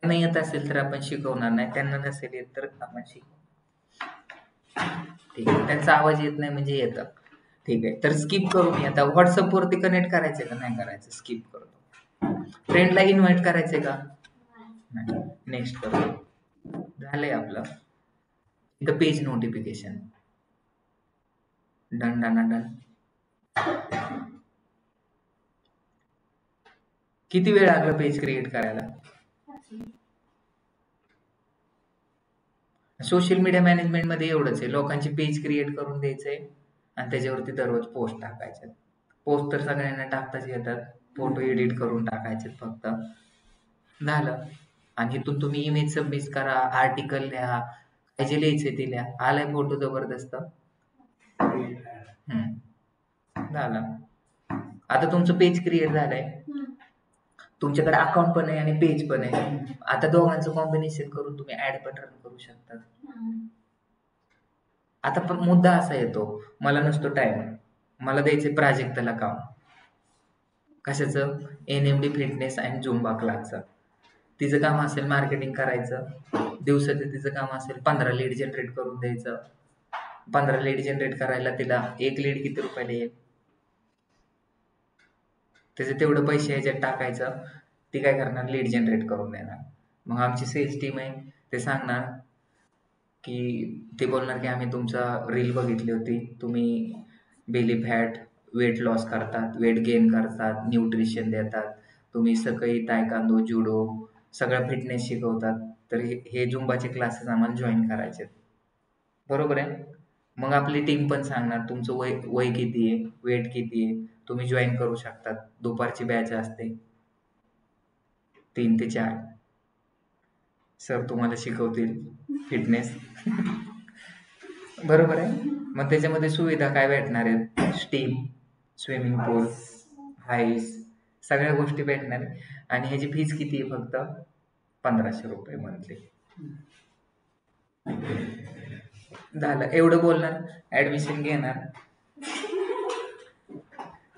नाही येत असेल तर आपण शिकवणार नाही. त्यांना नसेल येत तर आपण शिकवू. ठीक आहे, त्यांचा आवाज येत नाही म्हणजे येतं. ठीक आहे, तर स्किप करू मी आता. व्हॉट्सअप वरती कनेक्ट करायचंय का? नाही करायचं, स्किप करतो. फ्रेंडला इन्व्हाइट करायचंय का? नाही. नेक्स्ट करू. झालंय आपलं. इथं page notification. Done done done. किती वेळ लागला पेज क्रिएट करायला? सोशल मीडिया मॅनेजमेंट मध्ये एवढंच आहे, लोकांची पेज क्रिएट करून द्यायचंय आणि त्याच्यावरती दररोज पोस्ट टाकायचे. पोस्ट तर सगळ्यांना टाकताच येतात, फोटो एडिट करून टाकायचे फक्त. झालं. आणि इथून तुम्ही इमेज सबमिट करा, आर्टिकल लिहा, काय जे लिहायचे ते लिहा. आलाय फोटो जबरदस्त. झालं. आता तुमचं पेज क्रिएट झालंय. तुमच्याकडे अकाउंट पण आहे आणि पेज पण आहे. आता दोघांचं कॉम्बिनेशन करून तुम्ही ऍड पण रन करू शकता. आता पण मुद्दा असा येतो, मला नसतो टाइम, मला द्यायचे प्राजक्ताला काम. कशाचं? NMD फिटनेस अँड झुंबा क्लासचं. तिचं काम असेल मार्केटिंग करायचं. दिवसाचं तिचं काम असेल 15 लीड जनरेट करून द्यायचं. 15 लीड जनरेट करायला तिला एक लीड किती रुपयाला येईल? त्याचे तेवढे पैसे ह्याच्यात टाकायचं. ती काय करणार? लीड जनरेट करून देणार. मग आमची सेल्स टीम आहे, ते सांगणार की, ते बोलणार की आम्ही तुमचा रील बघितली होती, तुम्ही बेली फॅट, वेट लॉस करतात, वेट गेन करतात, न्यूट्रिशन देतात, तुम्ही सकाळी तायकांदो, जुडो सगळं फिटनेस शिकवतात, तर हे झुंबाचे क्लासेस आम्हाला जॉईन करायचे. बरोबर आहे. मग आपली टीम पण सांगणार तुमचं वय किती आहे, वेट किती आहे, तुम्ही जॉईन करू शकतात. दुपारची बॅच असते 3 ते 4. सर तुम्हाला शिकवतील फिटनेस. बरोबर आहे. मग त्याच्यामध्ये सुविधा काय भेटणार आहेत? स्टीम, स्विमिंग पूल, हाईस, सगळ्या गोष्टी भेटणार आहे. आणि ह्याची फीज किती आहे? फक्त 1500 रुपये मंथली. झालं. एवढं बोलणार, ऍडमिशन घेणार.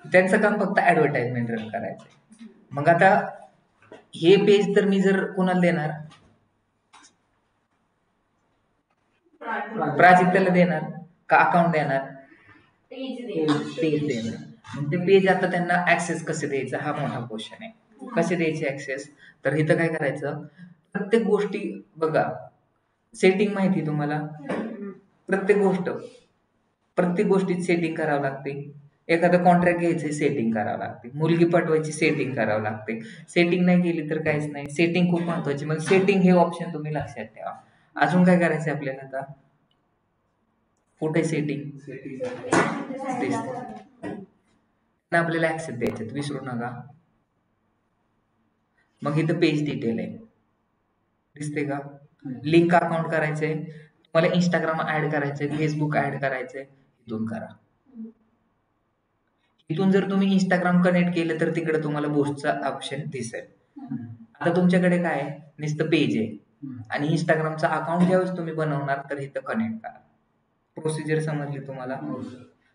त्यांचं काम फक्त ऍडव्हर्टाइजमेंट रन करायचं. मग आता हे पेज तर मी जर कोणाला देणार? प्राजक्ताला देणार का अकाउंट देणार? पेज देणार. मग ते पेज आता त्यांना ऍक्सेस कसे द्यायचं हा मोठा क्वेश्चन आहे. कसे द्यायचे ऍक्सेस? तर इथं काय करायचं, प्रत्येक गोष्टी बघा, सेटिंग माहिती तुम्हाला. प्रत्येक गोष्टीत सेटिंग करावं लागते. एखादं कॉन्ट्रॅक्ट घ्यायचं, सेटिंग करावं लागते. मुलगी पाठवायची, सेटिंग करावं लागते. सेटिंग नाही केली तर काहीच नाही. सेटिंग खूप महत्वाची. मग सेटिंग हे ऑप्शन तुम्ही लक्षात ठेवा. अजून काय करायचं आपल्याला? आता कुठे सेटिंग आपल्याला ऍक्सेस द्यायचे, विसरू नका. मग इथं पेज डिटेल आहे, दिसते का? लिंक अकाउंट करायचंय तुम्हाला, इंस्टाग्राम ऍड करायचंय, फेसबुक ऍड करायचंय, इथून करा. इथून जर तुम्ही इंस्टाग्राम कनेक्ट केलं तर तिकडे तुम्हाला बूस्टचा ऑप्शन दिसेल. आता तुमच्याकडे काय आहे, नुसतं पेज आहे आणि इंस्टाग्रामचा अकाउंट ज्यावेळेस तुम्ही बनवणार तर इथं कनेक्ट करा. प्रोसिजर समजली तुम्हाला?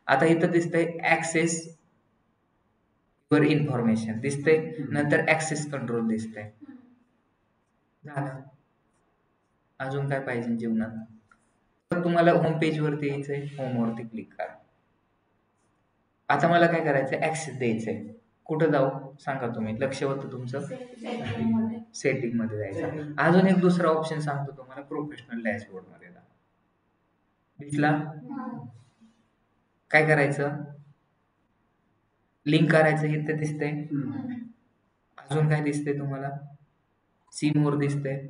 आता इथं दिसतंय ऍक्सेस युअर इन्फॉर्मेशन दिसतंय, नंतर ऍक्सेस कंट्रोल दिसतंय. झालं. अजून काय पाहिजे जीवनात? तर तुम्हाला होम पेज वरती यायचंय, होम वरती क्लिक करा. आता मला काय करायचंय, ऍक्सेस द्यायचंय. कुठं जाऊ सांगा तुम्ही, लक्ष होतं तुमचं सेटिंग मध्ये जायचं. अजून एक दुसरा ऑप्शन सांगतो तुम्हाला, प्रोफेशनल डॅशबोर्ड मध्ये जा. दिसला? काय करायचं, लिंक करायचं, इथे दिसतंय. अजून काय दिसतंय तुम्हाला, सी मोर दिसतंय,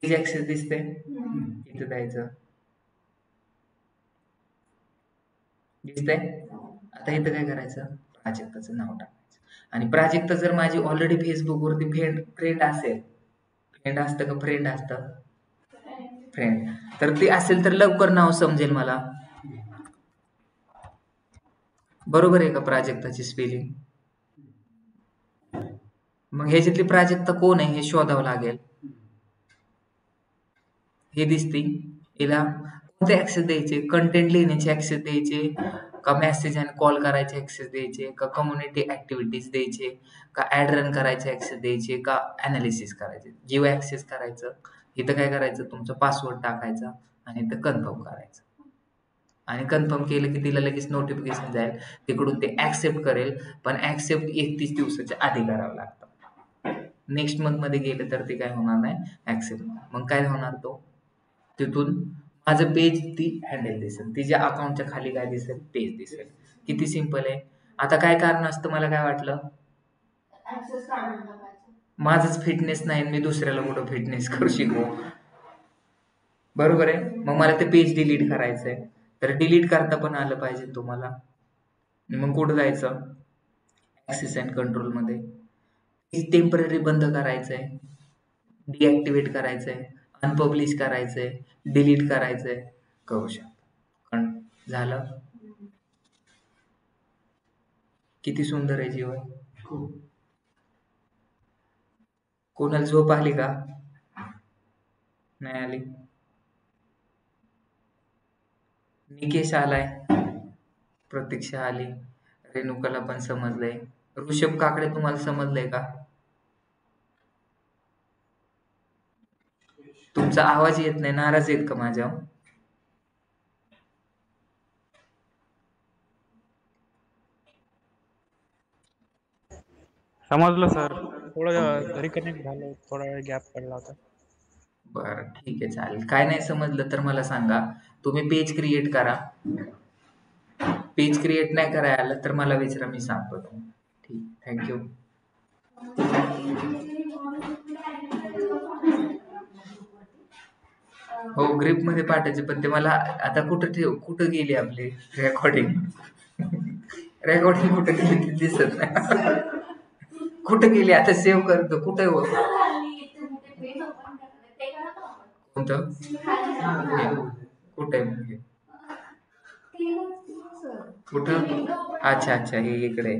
पेज ऍक्सेस दिसतंय, इथे जायचं. दिसतंय? आता इथं काय करायचं, प्राजक्ताचं नाव टाकायचं. आणि प्राजक्ता जर माझी ऑलरेडी फेसबुक वरती फ्रेंड असेल, फ्रेंड असतं का फ्रेंड असतं, फ्रेंड, तर ते असेल तर लवकर नाव समजेल मला. बरोबर आहे का प्राजक्ताची स्पेलिंग? मग ह्याच्यातली प्राजक्ता कोण आहे हे शोधावं लागेल. हे दिसते, हिला कोणते ऍक्सेस द्यायचे, कंटेंट लिहिण्याचे ऍक्सेस द्यायचे का, मेसेज आणि कॉल करायचे ऍक्सेस द्यायचे का, कम्युनिटी ऍक्टिव्हिटीज द्यायचे का, ऍड रन करायचे ऍक्सेस द्यायचे का, अनालिसिस करायचे. जिओ ऍक्सेस करायचं, इथं काय करायचं, तुमचा पासवर्ड टाकायचा आणि इथं कन्फर्म करायचं. आणि कन्फर्म केलं की तिला लगेच नोटिफिकेशन जाईल, तिकडून ते ऍक्सेप्ट करेल. पण ऍक्सेप्ट 31 दिवसाच्या आधी करावं लागतं. नेक्स्ट मंथ मध्ये गेलं तर ते काय होणार नाही, ऍक्सेप्ट. मग काय होणार, तो तिथून माझं पेज ती हँडल दिसेल, तिच्या अकाउंटच्या खाली काय दिसेल, पेज दिसेल. किती सिंपल आहे. आता काय कारण असतं, मला काय वाटलं, माझंच फिटनेस नाही, मी दुसऱ्याला कुठं फिटनेस करू शिकू. बरोबर आहे. मग मला ते पेज डिलीट करायचंय, तर डिलीट करता पण आलं पाहिजे तुम्हाला. मग कुठं जायचं, ऍक्सेस अँड कंट्रोल मध्ये. टेम्पररी बंद करायचंय, डिऍक्टिव्हेट करायचंय, अनपब्लिश करायचंय, डिलीट करायचंय, करू शकता. झालं. किती सुंदर आहे जीवन. कोणाला झोप आली का, नाही आली? निकेश आलाय, प्रतीक्षा आली, रेणुकाला पण समजलंय. ऋषभ काकडे तुम्हाला समजलंय का? तुमचा आवाज येत नाही, नाराज आहेत का माझ्या? समजलं सर, थोडं रिकनेक्ट झालं, थोडा वेळ गॅप पडला होता. बरं ठीक आहे, चालेल. काय नाही समजलं तर मला सांगा. तुम्ही पेज क्रिएट करा. पेज क्रिएट नाही करायला आलं तर मला विचारा, मी सांगतो तुम्हाला. ठीक, थँक्यू. हो, ग्रुप मध्ये पाठायचे, पण ते मला आता कुठं गेली आपली रेकॉर्डिंग. रेकॉर्डिंग कुठं गेली ते दिसत नाही. कुठं गेली आता, सेव्ह करतो, कुठं कोणतं, कुठं आहे, कुठं, अच्छा अच्छा, हे इकडे